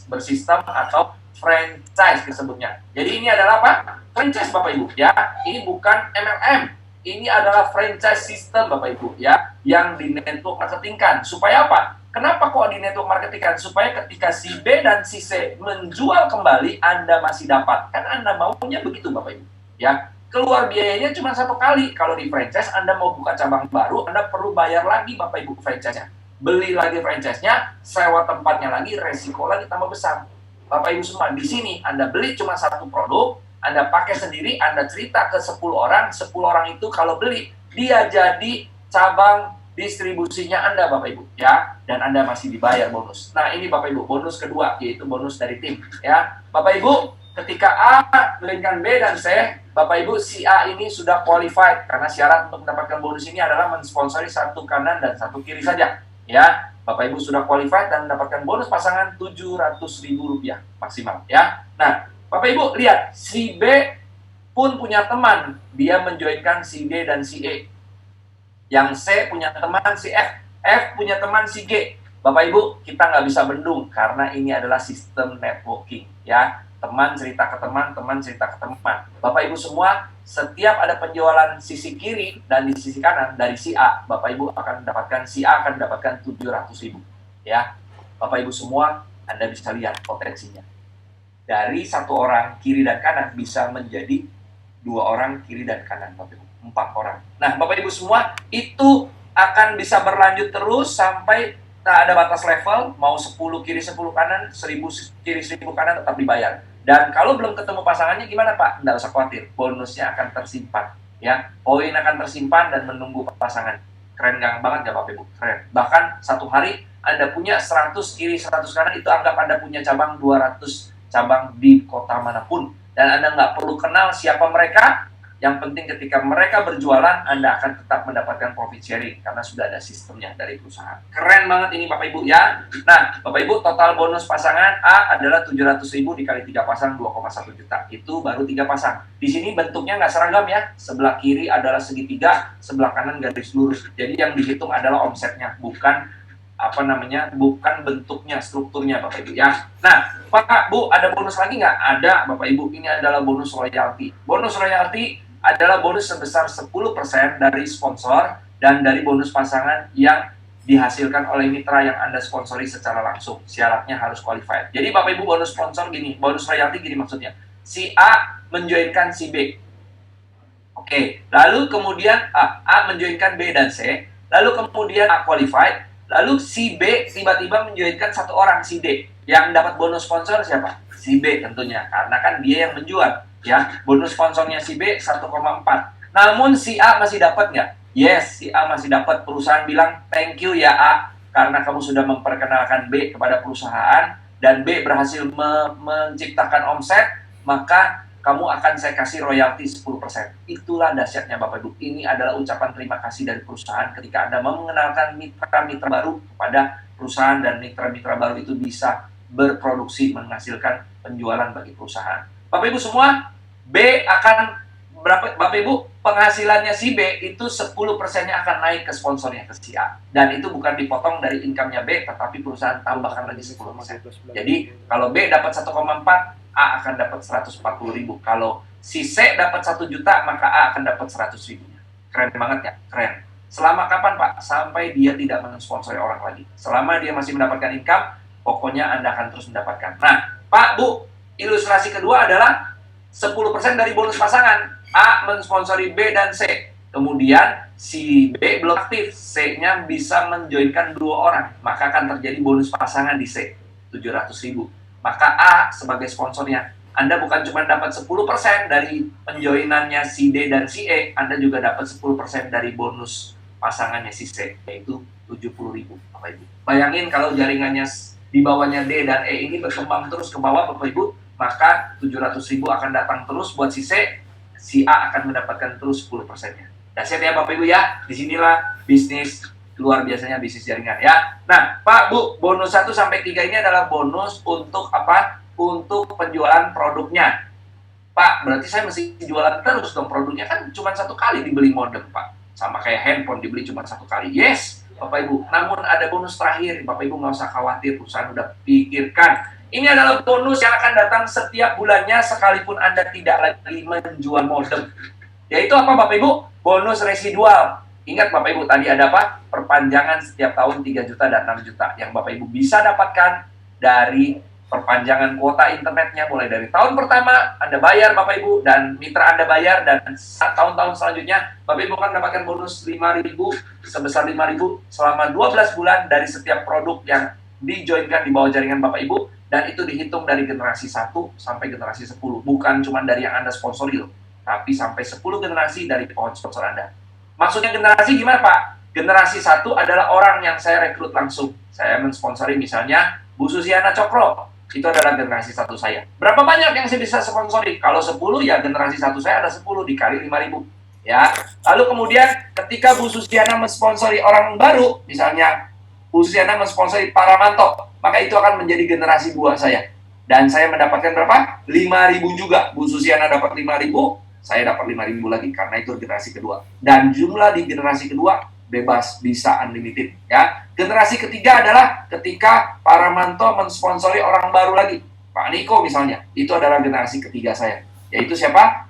Speaker 1: bersistem atau franchise disebutnya. Jadi ini adalah apa? Franchise Bapak Ibu, ya. Ini bukan MLM. Ini adalah franchise system Bapak Ibu, ya, yang di network marketingkan. Supaya apa? Kenapa kok di network marketingkan? Supaya ketika si B dan si C menjual kembali, Anda masih dapat. Kan Anda maunya begitu Bapak Ibu, ya. Keluar biayanya cuma 1 kali. Kalau di franchise, Anda mau buka cabang baru, Anda perlu bayar lagi Bapak Ibu franchise-nya. Beli lagi franchise-nya, sewa tempatnya lagi, resiko lagi tambah besar. Bapak Ibu semua, di sini Anda beli cuma 1 produk, Anda pakai sendiri, Anda cerita ke 10 orang, 10 orang itu kalau beli, dia jadi cabang distribusinya Anda Bapak Ibu, ya. Dan Anda masih dibayar bonus. Nah, ini Bapak Ibu, bonus kedua, yaitu bonus dari tim, ya. Bapak Ibu, ketika A melainkan B dan C, Bapak Ibu, si A ini sudah qualified karena syarat untuk mendapatkan bonus ini adalah mensponsori 1 kanan dan 1 kiri saja. Ya, Bapak Ibu sudah qualified dan mendapatkan bonus pasangan Rp700.000 maksimal. Ya, nah Bapak Ibu lihat, si B pun punya teman, dia menjoinkan si D dan si E. Yang C punya teman si F, F punya teman si G. Bapak Ibu, kita nggak bisa bendung karena ini adalah sistem networking. Ya, teman cerita ke teman, teman cerita ke teman. Bapak Ibu semua, setiap ada penjualan sisi kiri dan di sisi kanan dari si A, Bapak Ibu akan mendapatkan, si A akan mendapatkan 700.000. Ya, Bapak Ibu semua, Anda bisa lihat potensinya. Dari 1 orang kiri dan kanan bisa menjadi 2 orang kiri dan kanan, Bapak Ibu, 4 orang. Nah, Bapak Ibu semua, itu akan bisa berlanjut terus sampai tak ada batas level, mau 10 kiri 10 kanan, 1000 kiri 1000 kanan tetap dibayar. Dan kalau belum ketemu pasangannya gimana Pak? Nggak usah khawatir, bonusnya akan tersimpan. Ya, poin akan tersimpan dan menunggu pasangan. Keren banget nggak Bapak Ibu? Keren. Bahkan 1 hari Anda punya 100 kiri 100 kanan, itu anggap Anda punya cabang 200 cabang di kota manapun. Dan Anda nggak perlu kenal siapa mereka. Yang penting ketika mereka berjualan, Anda akan tetap mendapatkan profit sharing karena sudah ada sistemnya dari perusahaan. Keren banget ini Bapak Ibu ya. Nah, Bapak Ibu, total bonus pasangan A adalah 700.000 dikali 3 pasang 2,1 juta. Itu baru 3 pasang. Di sini bentuknya nggak seragam ya. Sebelah kiri adalah segitiga, sebelah kanan garis lurus. Jadi yang dihitung adalah omsetnya, bukan bukan bentuknya, strukturnya Bapak Ibu ya. Nah, Pak, Bu, ada bonus lagi nggak? Ada Bapak Ibu, ini adalah bonus royalti. Bonus royalti adalah bonus sebesar 10% dari sponsor dan dari bonus pasangan yang dihasilkan oleh mitra yang Anda sponsori secara langsung. Syaratnya harus qualified. Jadi Bapak Ibu, bonus sponsor gini, bonus royalti gini maksudnya. Si A menjoinkan si B. Oke, lalu kemudian A menjoinkan B dan C, lalu kemudian A qualified, lalu si B tiba-tiba menjoinkan 1 orang, si D. Yang dapat bonus sponsor siapa? Si B tentunya, karena kan dia yang menjual. Ya, bonus sponsornya si B 1,4. Namun si A masih dapat nggak? Yes, si A masih dapat. Perusahaan bilang, thank you ya A, karena kamu sudah memperkenalkan B kepada perusahaan, dan B berhasil menciptakan omset, maka kamu akan saya kasih royalti 10%. Itulah dahsyatnya Bapak Ibu. Ini adalah ucapan terima kasih dari perusahaan ketika Anda mengenalkan mitra-mitra baru kepada perusahaan, dan mitra-mitra baru itu bisa berproduksi menghasilkan penjualan bagi perusahaan. Bapak Ibu semua, B akan berapa? Bapak Ibu, penghasilannya si B itu 10%-nya akan naik ke sponsornya, ke si A. Dan itu bukan dipotong dari income-nya B, tetapi perusahaan tambahkan lagi 10%. Jadi, kalau B dapat 1,4, A akan dapat 140.000. Kalau si C dapat 1 juta, maka A akan dapat 100.000. Keren banget ya? Keren. Selama kapan Pak? Sampai dia tidak mensponsori orang lagi. Selama dia masih mendapatkan income, pokoknya Anda akan terus mendapatkan. Nah, Pak, Bu, ilustrasi kedua adalah 10% dari bonus pasangan. A mensponsori B dan C. Kemudian si B belum aktif, C-nya bisa menjoinkan 2 orang. Maka akan terjadi bonus pasangan di C, 700.000. Maka A sebagai sponsornya, Anda bukan cuma dapat 10% dari penjoinannya si D dan si E, Anda juga dapat 10% dari bonus pasangannya si C, yaitu 70.000 Bapak Ibu. Bayangin kalau jaringannya di bawahnya D dan E ini berkembang terus ke bawah Bapak Ibu, maka 700.000 akan datang terus buat si C, si A akan mendapatkan terus 10%-nya. Dahsyat ya Bapak Ibu ya, disinilah bisnis luar biasanya bisnis jaringan ya. Nah Pak Bu, bonus 1 sampai 3 ini adalah bonus untuk apa? Untuk penjualan produknya. Pak, berarti saya mesti jualan terus dong produknya, kan cuma 1 kali dibeli modem Pak. Sama kayak handphone dibeli cuma 1 kali. Yes, Bapak Ibu. Namun ada bonus terakhir, Bapak Ibu nggak usah khawatir, perusahaan udah pikirkan. Ini adalah bonus yang akan datang setiap bulannya sekalipun Anda tidak lagi menjual modem. Yaitu apa Bapak Ibu? Bonus residual. Ingat Bapak Ibu, tadi ada apa? Perpanjangan setiap tahun 3 juta dan 6 juta yang Bapak Ibu bisa dapatkan dari perpanjangan kuota internetnya mulai dari tahun pertama Anda bayar Bapak Ibu dan mitra Anda bayar, dan tahun-tahun selanjutnya Bapak Ibu akan mendapatkan bonus 5.000 sebesar 5.000 selama 12 bulan dari setiap produk yang dijoinkan di bawah jaringan Bapak Ibu, dan itu dihitung dari generasi 1 sampai generasi 10, bukan cuma dari yang Anda sponsori loh, tapi sampai 10 generasi dari pohon sponsor Anda. Maksudnya generasi gimana Pak? Generasi 1 adalah orang yang saya rekrut langsung. Saya mensponsori misalnya Bu Susiana Cokro, itu adalah generasi 1 saya. Berapa banyak yang saya bisa sponsori? Kalau 10 ya generasi 1 saya ada 10 dikali 5.000 ya. Lalu kemudian ketika Bu Susiana mensponsori orang baru, misalnya Bu Susiana mensponsori Paramanto, maka itu akan menjadi generasi 2 saya. Dan saya mendapatkan berapa? 5.000 juga. Bu Susiana dapat 5.000, saya dapat 5.000 lagi karena itu generasi kedua. Dan jumlah di generasi kedua bebas, bisa unlimited ya. Generasi ketiga adalah ketika Paramanto mensponsori orang baru lagi, Pak Niko misalnya, itu adalah generasi ketiga saya. Yaitu siapa?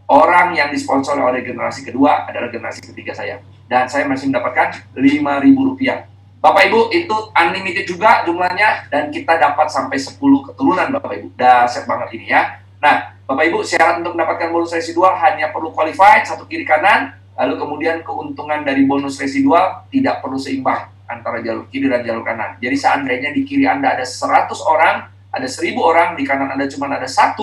Speaker 1: Orang yang disponsori oleh generasi kedua adalah generasi ketiga saya. Dan saya masih mendapatkan Rp5.000. Bapak Ibu, itu unlimited juga jumlahnya, dan kita dapat sampai 10 keturunan Bapak Ibu. Dahsyat banget ini ya. Nah, Bapak Ibu, syarat untuk mendapatkan bonus residual hanya perlu qualified, 1 kiri kanan, lalu kemudian keuntungan dari bonus residual tidak perlu seimbang antara jalur kiri dan jalur kanan. Jadi seandainya di kiri Anda ada 100 orang, ada 1.000 orang, di kanan Anda cuma ada 1,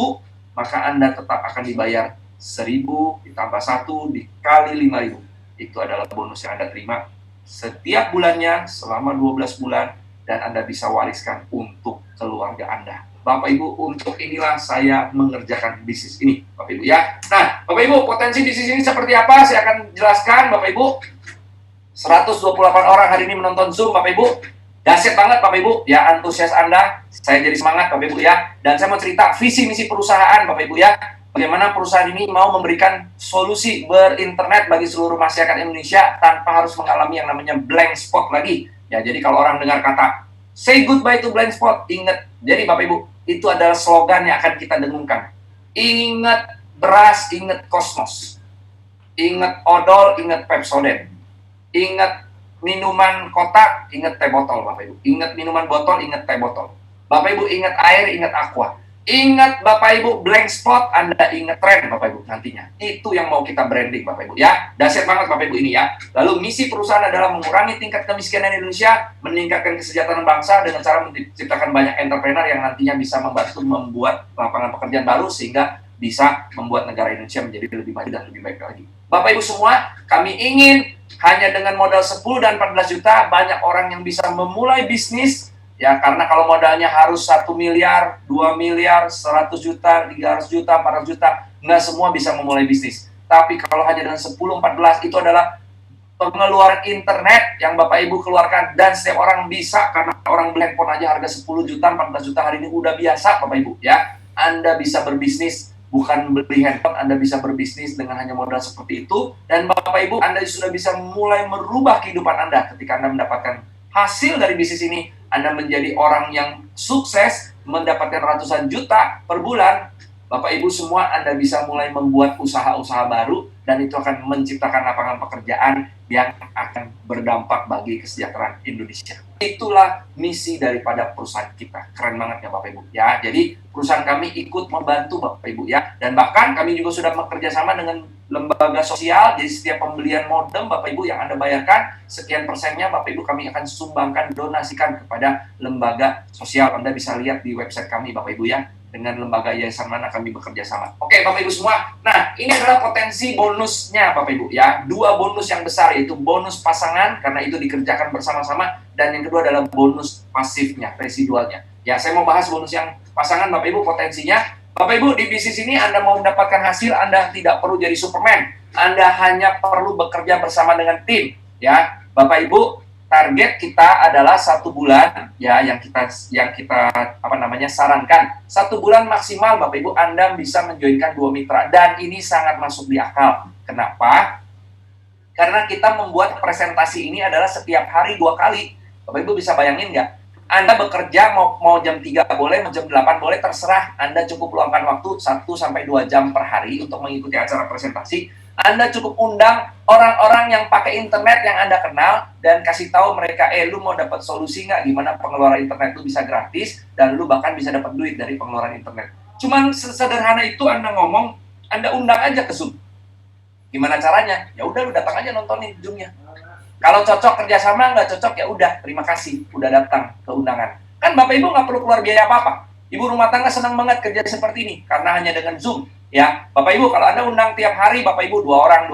Speaker 1: maka Anda tetap akan dibayar 1.000 ditambah 1 dikali 5.000. Itu adalah bonus yang Anda terima setiap bulannya selama 12 bulan, dan Anda bisa wariskan untuk keluarga Anda. Bapak Ibu, untuk inilah saya mengerjakan bisnis ini, Bapak Ibu ya. Nah, Bapak Ibu, potensi bisnis ini seperti apa? Saya akan jelaskan, Bapak Ibu. 128 orang hari ini menonton Zoom, Bapak Ibu. Dahsyat banget, Bapak Ibu. Ya, antusias Anda, saya jadi semangat, Bapak Ibu ya. Dan saya mau cerita visi misi perusahaan, Bapak Ibu ya. Bagaimana perusahaan ini mau memberikan solusi berinternet bagi seluruh masyarakat Indonesia tanpa harus mengalami yang namanya blank spot lagi. Ya, jadi kalau orang dengar kata say goodbye to blank spot, ingat. Jadi Bapak Ibu, itu adalah slogan yang akan kita dengungkan. Ingat beras, ingat kosmos. Ingat odol, ingat Pepsodent. Ingat minuman kotak, ingat teh botol Bapak Ibu. Ingat minuman botol, ingat teh botol. Bapak Ibu ingat air, ingat aqua. Ingat Bapak Ibu blank spot, Anda ingat tren Bapak Ibu nantinya. Itu yang mau kita branding Bapak Ibu ya. Dahsyat banget Bapak Ibu ini ya. Lalu misi perusahaan adalah mengurangi tingkat kemiskinan Indonesia, meningkatkan kesejahteraan bangsa dengan cara menciptakan banyak entrepreneur yang nantinya bisa membantu membuat lapangan pekerjaan baru sehingga bisa membuat negara Indonesia menjadi lebih maju dan lebih baik lagi. Bapak Ibu semua, kami ingin hanya dengan modal 10 dan 14 juta banyak orang yang bisa memulai bisnis. Ya, karena kalau modalnya harus 1 miliar, 2 miliar, 100 juta, 300 juta, 400 juta, nggak semua bisa memulai bisnis. Tapi kalau hanya dengan 10, 14, itu adalah pengeluaran internet yang Bapak Ibu keluarkan. Dan setiap orang bisa, karena orang beli handphone aja harga 10 juta, 14 juta hari ini udah biasa Bapak Ibu. Ya, Anda bisa berbisnis, bukan beli handphone, Anda bisa berbisnis dengan hanya modal seperti itu. Dan Bapak Ibu, Anda sudah bisa mulai merubah kehidupan Anda ketika Anda mendapatkan hasil dari bisnis ini. Anda menjadi orang yang sukses, mendapatkan ratusan juta per bulan. Bapak Ibu semua, Anda bisa mulai membuat usaha-usaha baru, dan itu akan menciptakan lapangan pekerjaan yang akan berdampak bagi kesejahteraan Indonesia. Itulah misi daripada perusahaan kita. Keren banget ya Bapak Ibu ya. Jadi perusahaan kami ikut membantu Bapak Ibu ya. Dan bahkan kami juga sudah bekerja sama dengan lembaga sosial. Jadi setiap pembelian modem Bapak Ibu yang Anda bayarkan, sekian persennya Bapak Ibu kami akan sumbangkan, donasikan kepada lembaga sosial. Anda bisa lihat di website kami Bapak Ibu ya. dengan lembaga yayasan mana kami bekerja sama. Oke, Bapak Ibu semua. Nah, ini adalah potensi bonusnya, Bapak Ibu ya. Dua bonus yang besar, yaitu bonus pasangan karena itu dikerjakan bersama-sama, dan yang kedua adalah bonus pasifnya, residualnya. Ya, saya mau bahas bonus yang pasangan, Bapak Ibu, potensinya. Bapak Ibu, di bisnis ini Anda mau mendapatkan hasil, Anda tidak perlu jadi Superman. Anda hanya perlu bekerja bersama dengan tim, ya. Bapak Ibu, target kita adalah 1 bulan ya, yang kita sarankan 1 bulan maksimal Bapak Ibu Anda bisa menjoinkan 2 mitra, dan ini sangat masuk di akal. Kenapa? Karena kita membuat presentasi ini adalah setiap hari 2 kali. Bapak Ibu bisa bayangin nggak? Anda bekerja mau jam 3 boleh, mau jam 8 boleh, terserah. Anda cukup luangkan waktu 1-2 jam per hari untuk mengikuti acara presentasi. Anda cukup undang orang-orang yang pakai internet yang Anda kenal dan kasih tahu mereka, lu mau dapat solusi nggak gimana pengeluaran internet lu bisa gratis dan lu bahkan bisa dapat duit dari pengeluaran internet. Cuman sesederhana itu Anda ngomong, Anda undang aja ke Zoom. Gimana caranya? Ya udah, lu datang aja nontonin Zoom-nya. Kalau cocok kerjasama, nggak cocok ya udah, terima kasih udah datang ke undangan. Kan Bapak Ibu nggak perlu keluar biaya apa-apa. Ibu rumah tangga senang banget kerja seperti ini karena hanya dengan Zoom. Ya, Bapak Ibu, kalau Anda undang tiap hari, Bapak Ibu 2 orang,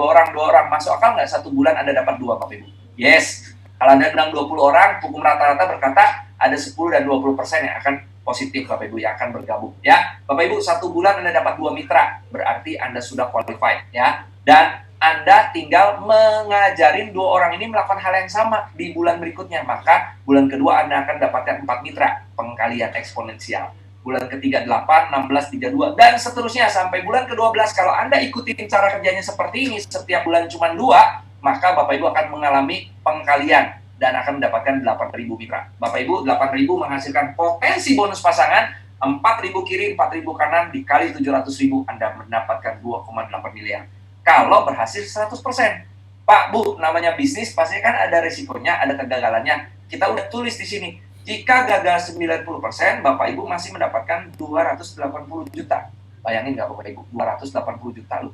Speaker 1: masuk akal nggak 1 bulan Anda dapat 2, Bapak Ibu? Yes. Kalau Anda undang 20 orang, hukum rata-rata berkata ada 10 dan 20% yang akan positif, Bapak Ibu, yang akan bergabung. Ya, Bapak Ibu, 1 bulan Anda dapat 2 mitra, berarti Anda sudah qualified. Ya, dan Anda tinggal mengajarin 2 orang ini melakukan hal yang sama di bulan berikutnya. Maka bulan kedua Anda akan dapatkan 4 mitra, pengkalian eksponensial. Bulan ketiga 8, 16, 32, dan seterusnya sampai bulan ke-12. Kalau Anda ikutin cara kerjanya seperti ini, setiap bulan cuma 2, maka Bapak Ibu akan mengalami pengkalian dan akan mendapatkan 8.000 mitra. Bapak Ibu, 8.000 menghasilkan potensi bonus pasangan 4.000 kiri, 4.000 kanan, dikali 700.000, Anda mendapatkan 2,8 miliar. Kalau berhasil 100%. Pak, Bu, namanya bisnis pasti kan ada resikonya, ada kegagalannya. Kita udah tulis di sini. Jika gagal 90%, Bapak Ibu masih mendapatkan 280 juta. Bayangin nggak Bapak Ibu? 280 juta loh.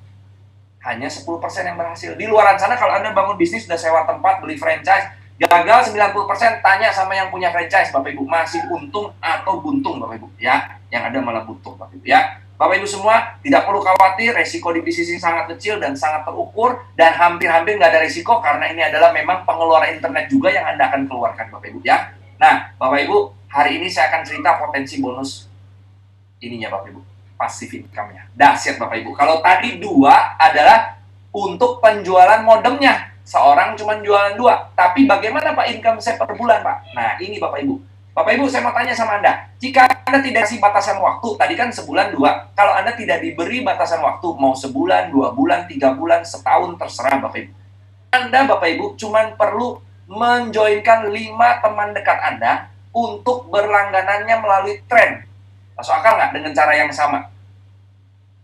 Speaker 1: Hanya 10% yang berhasil. Di luar sana kalau Anda bangun bisnis, sudah sewa tempat, beli franchise, gagal 90%, tanya sama yang punya franchise, Bapak Ibu, masih untung atau buntung, Bapak Ibu? Ya, yang ada malah buntung, Bapak Ibu. Ya, Bapak Ibu semua, tidak perlu khawatir, resiko di bisnis ini sangat kecil dan sangat terukur, dan hampir-hampir nggak ada resiko, karena ini adalah memang pengeluaran internet juga yang Anda akan keluarkan, Bapak Ibu. Ya. Nah, Bapak Ibu, hari ini saya akan cerita potensi bonus ininya, Bapak Ibu, passive income-nya. Dahsyat, Bapak Ibu. Kalau tadi 2 adalah untuk penjualan modemnya. Seorang cuma jualan 2. Tapi bagaimana Pak income saya per bulan, Pak? Nah, ini Bapak Ibu. Bapak Ibu, saya mau tanya sama Anda. Jika Anda tidak kasih batasan waktu, tadi kan sebulan 2. Kalau Anda tidak diberi batasan waktu, mau sebulan, 2 bulan, 3 bulan, setahun, terserah Bapak Ibu. Anda, Bapak Ibu, cuma perlu menjoinkan 5 teman dekat Anda untuk berlangganannya melalui tren. Masuk akal nggak dengan cara yang sama?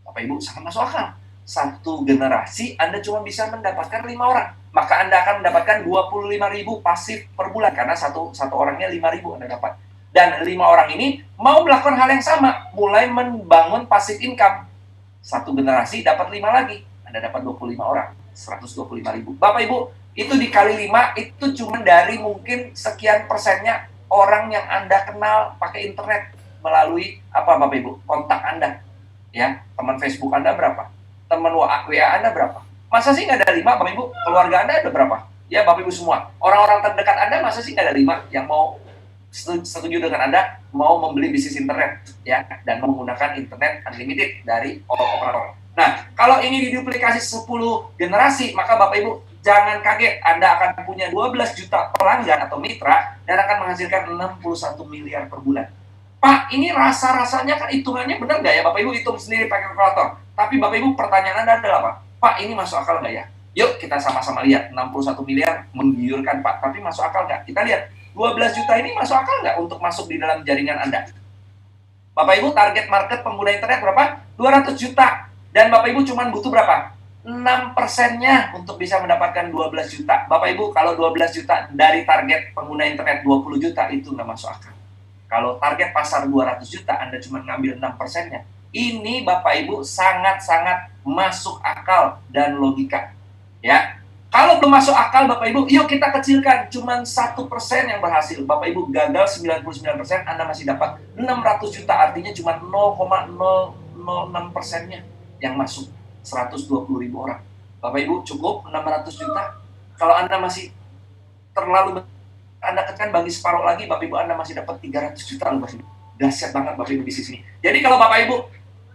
Speaker 1: Bapak Ibu, sangat masuk akal. 1 generasi Anda cuma bisa mendapatkan 5 orang. Maka Anda akan mendapatkan 25.000 pasif per bulan. Karena satu orangnya 5.000 Anda dapat. Dan 5 orang ini mau melakukan hal yang sama. Mulai membangun pasif income. 1 generasi dapat 5 lagi. Anda dapat 25 orang. 125.000. Bapak Ibu, itu dikali 5, itu cuma dari mungkin sekian persennya orang yang Anda kenal pakai internet melalui apa Bapak Ibu? Kontak Anda. Ya, teman Facebook Anda berapa? Teman WA Anda berapa? Masa sih nggak ada 5, Bapak Ibu? Keluarga Anda ada berapa? Ya, Bapak Ibu semua. Orang-orang terdekat Anda masa sih nggak ada 5 yang mau setuju dengan Anda mau membeli bisnis internet, ya, dan menggunakan internet unlimited dari operator. Nah, kalau ini diduplikasi 10 generasi, maka Bapak Ibu jangan kaget, Anda akan punya 12 juta pelanggan atau mitra dan akan menghasilkan 61 miliar per bulan. Pak, ini rasa-rasanya kan hitungannya benar nggak ya? Bapak Ibu hitung sendiri pakai kalkulator. Tapi Bapak Ibu pertanyaan Anda adalah apa? Pak, ini masuk akal nggak ya? Yuk kita sama-sama lihat, 61 miliar menggiurkan Pak, tapi masuk akal nggak? Kita lihat, 12 juta ini masuk akal nggak untuk masuk di dalam jaringan Anda? Bapak Ibu, target market pengguna internet berapa? 200 juta. Dan Bapak Ibu cuma butuh berapa? 6%-nya untuk bisa mendapatkan 12 juta. Bapak Ibu, kalau 12 juta dari target pengguna internet 20 juta, itu nggak masuk akal. Kalau target pasar 200 juta, Anda cuma ngambil 6%-nya. Ini Bapak Ibu sangat-sangat masuk akal dan logika. Ya. Kalau belum masuk akal Bapak Ibu, yuk kita kecilkan, cuma 1% yang berhasil. Bapak Ibu gagal 99%, Anda masih dapat 600 juta, artinya cuma 0,006%-nya yang masuk 120 ribu orang. Bapak Ibu cukup 600 juta. Kalau Anda masih terlalu, Anda tekan bagi separuh lagi, Bapak Ibu Anda masih dapat 300 juta loh Bapak Ibu. Dahsyat banget Bapak Ibu di sini. Jadi kalau Bapak Ibu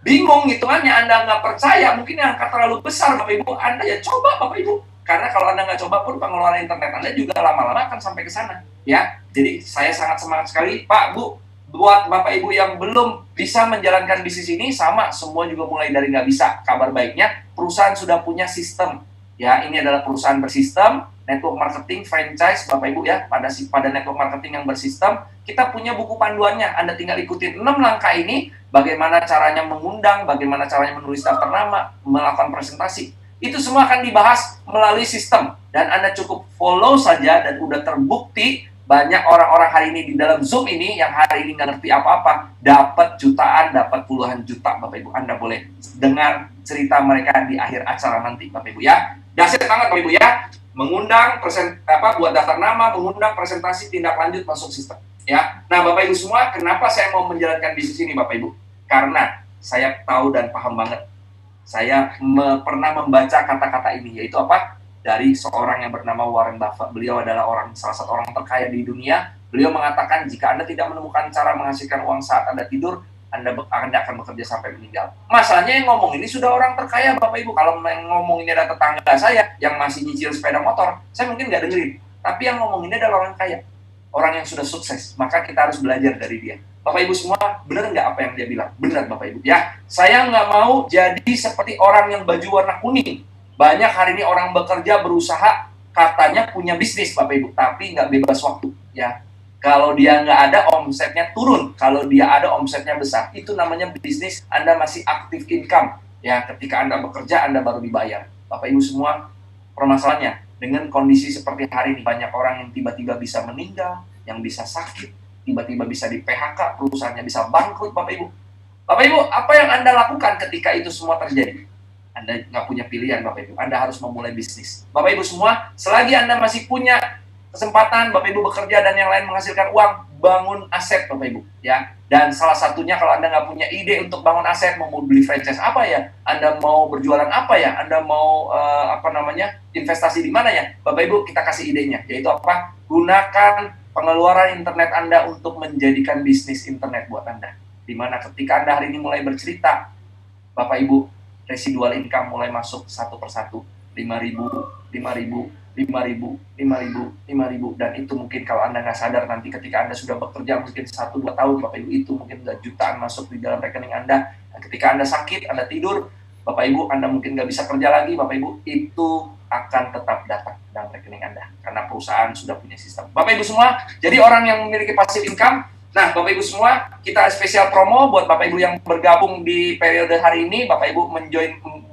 Speaker 1: bingung hitungannya, Anda nggak percaya, mungkin yang angka terlalu besar Bapak Ibu, Anda ya coba Bapak Ibu. Karena kalau Anda nggak coba pun pengeluaran internet Anda juga lama-lama akan sampai ke sana. Ya, jadi saya sangat semangat sekali, Pak, Bu, buat Bapak Ibu yang belum bisa menjalankan bisnis ini, sama, semua juga mulai dari nggak bisa. Kabar baiknya, perusahaan sudah punya sistem. Ya, ini adalah perusahaan bersistem, network marketing, franchise, Bapak Ibu ya, pada network marketing yang bersistem, kita punya buku panduannya. Anda tinggal ikutin 6 langkah ini, bagaimana caranya mengundang, bagaimana caranya menulis daftar nama, melakukan presentasi. Itu semua akan dibahas melalui sistem. Dan Anda cukup follow saja dan udah terbukti banyak orang-orang hari ini di dalam Zoom ini yang hari ini nggak ngerti apa-apa, dapat jutaan, dapat puluhan juta Bapak Ibu. Anda boleh dengar cerita mereka di akhir acara nanti Bapak Ibu ya. Dahsyat banget Bapak Ibu ya. Mengundang buat daftar nama, mengundang presentasi, tindak lanjut masuk sistem ya. Nah Bapak Ibu semua, kenapa saya mau menjalankan bisnis ini Bapak Ibu? Karena saya tahu dan paham banget. Saya pernah membaca kata-kata ini, yaitu apa? Dari seorang yang bernama Warren Buffett. Beliau adalah salah satu orang terkaya di dunia. Beliau mengatakan, jika Anda tidak menemukan cara menghasilkan uang saat Anda tidur, Anda akan bekerja sampai meninggal. Masalahnya yang ngomong ini sudah orang terkaya, Bapak Ibu. Kalau yang ngomong ini ada tetangga saya yang masih nyicil sepeda motor, saya mungkin nggak dengerin. Tapi yang ngomong ini adalah orang kaya, orang yang sudah sukses. Maka kita harus belajar dari dia. Bapak Ibu semua, benar nggak apa yang dia bilang? Benar Bapak Ibu ya. Saya nggak mau jadi seperti orang yang baju warna kuning. Banyak hari ini orang bekerja, berusaha, katanya punya bisnis Bapak Ibu, tapi nggak bebas waktu ya. Kalau dia nggak ada, omsetnya turun. Kalau dia ada, omsetnya besar. Itu namanya bisnis, Anda masih aktif income. Ya, ketika Anda bekerja, Anda baru dibayar. Bapak Ibu semua, permasalahannya, dengan kondisi seperti hari ini, banyak orang yang tiba-tiba bisa meninggal, yang bisa sakit, tiba-tiba bisa di PHK, perusahaannya bisa bangkrut, Bapak Ibu. Bapak Ibu, apa yang Anda lakukan ketika itu semua terjadi? Anda nggak punya pilihan, Bapak Ibu. Anda harus memulai bisnis. Bapak Ibu semua, selagi Anda masih punya kesempatan, Bapak Ibu bekerja dan yang lain menghasilkan uang, bangun aset, Bapak Ibu. Ya. Dan salah satunya kalau Anda nggak punya ide untuk bangun aset, mau beli franchise apa ya? Anda mau berjualan apa ya? Anda mau investasi di mana ya? Bapak Ibu, kita kasih idenya. Yaitu apa? Gunakan pengeluaran internet Anda untuk menjadikan bisnis internet buat Anda. Dimana ketika Anda hari ini mulai bercerita, Bapak Ibu, residual income mulai masuk satu persatu, 5.000, 5.000, 5.000, 5.000, 5.000, dan itu mungkin kalau Anda nggak sadar nanti ketika Anda sudah bekerja mungkin 1-2 tahun, Bapak Ibu, itu mungkin udah jutaan masuk di dalam rekening Anda. Dan ketika Anda sakit, Anda tidur, Bapak Ibu, Anda mungkin nggak bisa kerja lagi, Bapak Ibu, itu akan tetap datang dalam rekening Anda karena perusahaan sudah punya sistem. Bapak Ibu semua, jadi orang yang memiliki passive income. Nah, Bapak Ibu semua, kita spesial promo buat Bapak Ibu yang bergabung di periode hari ini. Bapak Ibu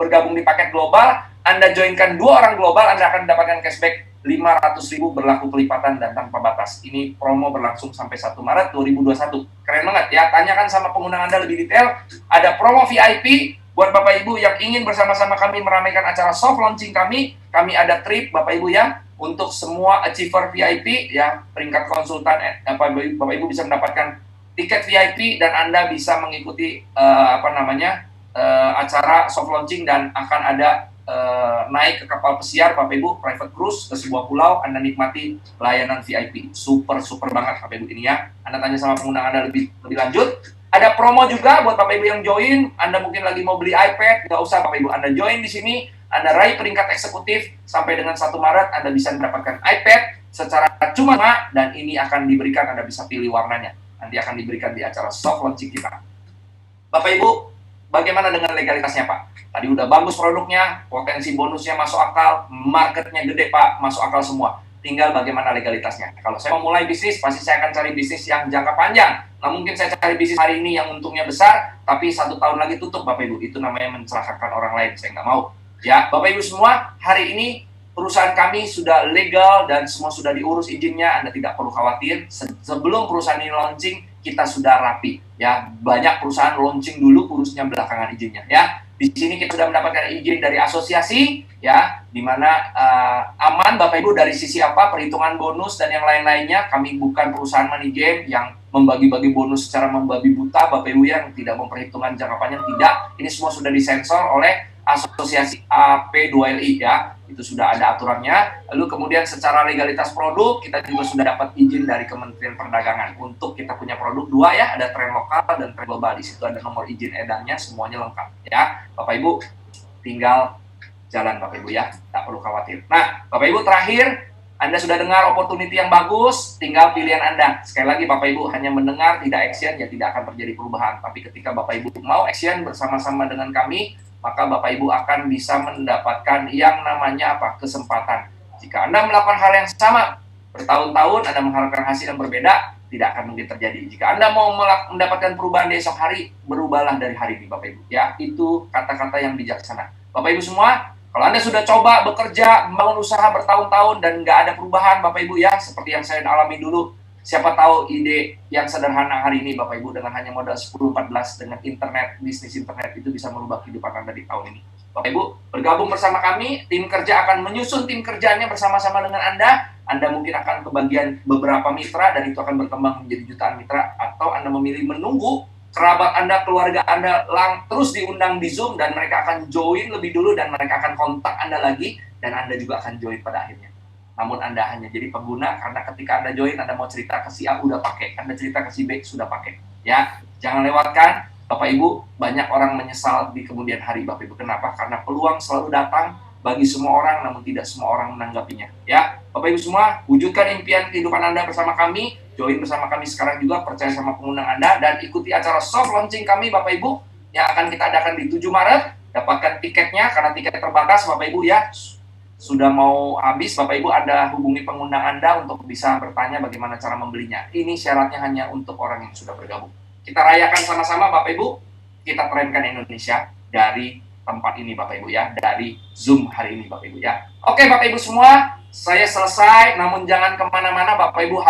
Speaker 1: bergabung di paket global. Anda joinkan 2 orang global, Anda akan mendapatkan cashback 500.000 berlaku kelipatan dan tanpa batas. Ini promo berlangsung sampai 1 Maret 2021. Keren banget ya. Tanyakan sama pengguna Anda lebih detail. Ada promo VIP buat Bapak Ibu yang ingin bersama-sama kami meramaikan acara soft launching kami. Kami ada trip Bapak Ibu ya, untuk semua achiever VIP ya, peringkat konsultan. Bapak Ibu bisa mendapatkan tiket VIP dan Anda bisa mengikuti acara soft launching dan akan ada naik ke kapal pesiar Bapak Ibu, private cruise ke sebuah pulau. Anda nikmati layanan VIP. Super banget Bapak Ibu ini ya. Anda tanya sama pengguna Anda lebih lanjut. Ada promo juga buat Bapak Ibu yang join. Anda mungkin lagi mau beli iPad, nggak usah Bapak Ibu. Anda join di sini, Anda raih peringkat eksekutif, sampai dengan 1 Maret Anda bisa mendapatkan iPad secara cuma, dan ini akan diberikan, Anda bisa pilih warnanya. Nanti akan diberikan di acara soft launching kita. Bapak Ibu, bagaimana dengan legalitasnya Pak? Tadi udah bagus produknya, potensi bonusnya masuk akal, marketnya gede Pak, masuk akal semua. Tinggal bagaimana legalitasnya. Kalau saya mau mulai bisnis, pasti saya akan cari bisnis yang jangka panjang. Nah, mungkin saya cari bisnis hari ini yang untungnya besar, tapi 1 tahun lagi tutup Bapak Ibu. Itu namanya mencelakakan orang lain, saya nggak mau. Ya, Bapak Ibu semua, hari ini perusahaan kami sudah legal dan semua sudah diurus izinnya. Anda tidak perlu khawatir. Sebelum perusahaan ini launching, kita sudah rapi. Ya, banyak perusahaan launching dulu, urusnya belakangan izinnya. Ya. Di sini kita sudah mendapatkan izin dari asosiasi, ya, di mana aman Bapak Ibu dari sisi apa, perhitungan bonus dan yang lain-lainnya. Kami bukan perusahaan money game yang membagi-bagi bonus secara membabi buta, Bapak Ibu, yang tidak memperhitungkan jangka panjang, tidak. Ini semua sudah disensor oleh asosiasi AP2LI, ya. Itu sudah ada aturannya. Lalu kemudian secara legalitas produk, kita juga sudah dapat izin dari Kementerian Perdagangan untuk kita punya produk dua, ya, ada tren lokal dan tren global. Di situ ada nomor izin edarnya, semuanya lengkap, ya. Bapak Ibu tinggal jalan, Bapak Ibu, ya, tak perlu khawatir. Nah, Bapak Ibu, terakhir, Anda sudah dengar opportunity yang bagus, tinggal pilihan Anda. Sekali lagi Bapak Ibu hanya mendengar, tidak action, ya tidak akan terjadi perubahan. Tapi ketika Bapak Ibu mau action bersama-sama dengan kami, maka Bapak Ibu akan bisa mendapatkan yang namanya apa? Kesempatan. Jika Anda melakukan hal yang sama bertahun-tahun, Anda mengharapkan hasil yang berbeda, tidak akan mungkin terjadi. Jika Anda mau mendapatkan perubahan di esok hari, berubahlah dari hari ini, Bapak Ibu. Ya, itu kata-kata yang bijaksana. Bapak Ibu semua, kalau Anda sudah coba bekerja, membangun usaha bertahun-tahun dan nggak ada perubahan, Bapak Ibu, ya, seperti yang saya alami dulu, siapa tahu ide yang sederhana hari ini, Bapak Ibu, dengan hanya modal 10-14 dengan internet, bisnis internet, itu bisa merubah kehidupan Anda di tahun ini. Bapak Ibu, bergabung bersama kami, tim kerja akan menyusun tim kerjanya bersama-sama dengan Anda. Anda mungkin akan kebagian beberapa mitra, dan itu akan berkembang menjadi jutaan mitra, atau Anda memilih menunggu kerabat Anda, keluarga Anda terus diundang di Zoom, dan mereka akan join lebih dulu, dan mereka akan kontak Anda lagi, dan Anda juga akan join pada akhirnya. Namun Anda hanya jadi pengguna, karena ketika Anda join, Anda mau cerita ke si A, udah pakai. Anda cerita ke si B, sudah pakai. Ya, jangan lewatkan, Bapak Ibu. Banyak orang menyesal di kemudian hari, Bapak Ibu. Kenapa? Karena peluang selalu datang bagi semua orang, namun tidak semua orang menanggapinya. Ya, Bapak Ibu semua, wujudkan impian kehidupan Anda bersama kami. Join bersama kami sekarang juga, percaya sama pengundang Anda, dan ikuti acara soft launching kami, Bapak Ibu, yang akan kita adakan di 7 Maret. Dapatkan tiketnya, karena tiket terbatas, Bapak Ibu, ya. Sudah mau habis, Bapak Ibu, Anda hubungi pengundang Anda untuk bisa bertanya bagaimana cara membelinya. Ini syaratnya hanya untuk orang yang sudah bergabung. Kita rayakan sama-sama, Bapak Ibu. Kita kerenkan Indonesia dari tempat ini, Bapak Ibu, ya. Dari Zoom hari ini, Bapak Ibu, ya. Oke, Bapak Ibu semua, saya selesai. Namun jangan kemana-mana, Bapak Ibu.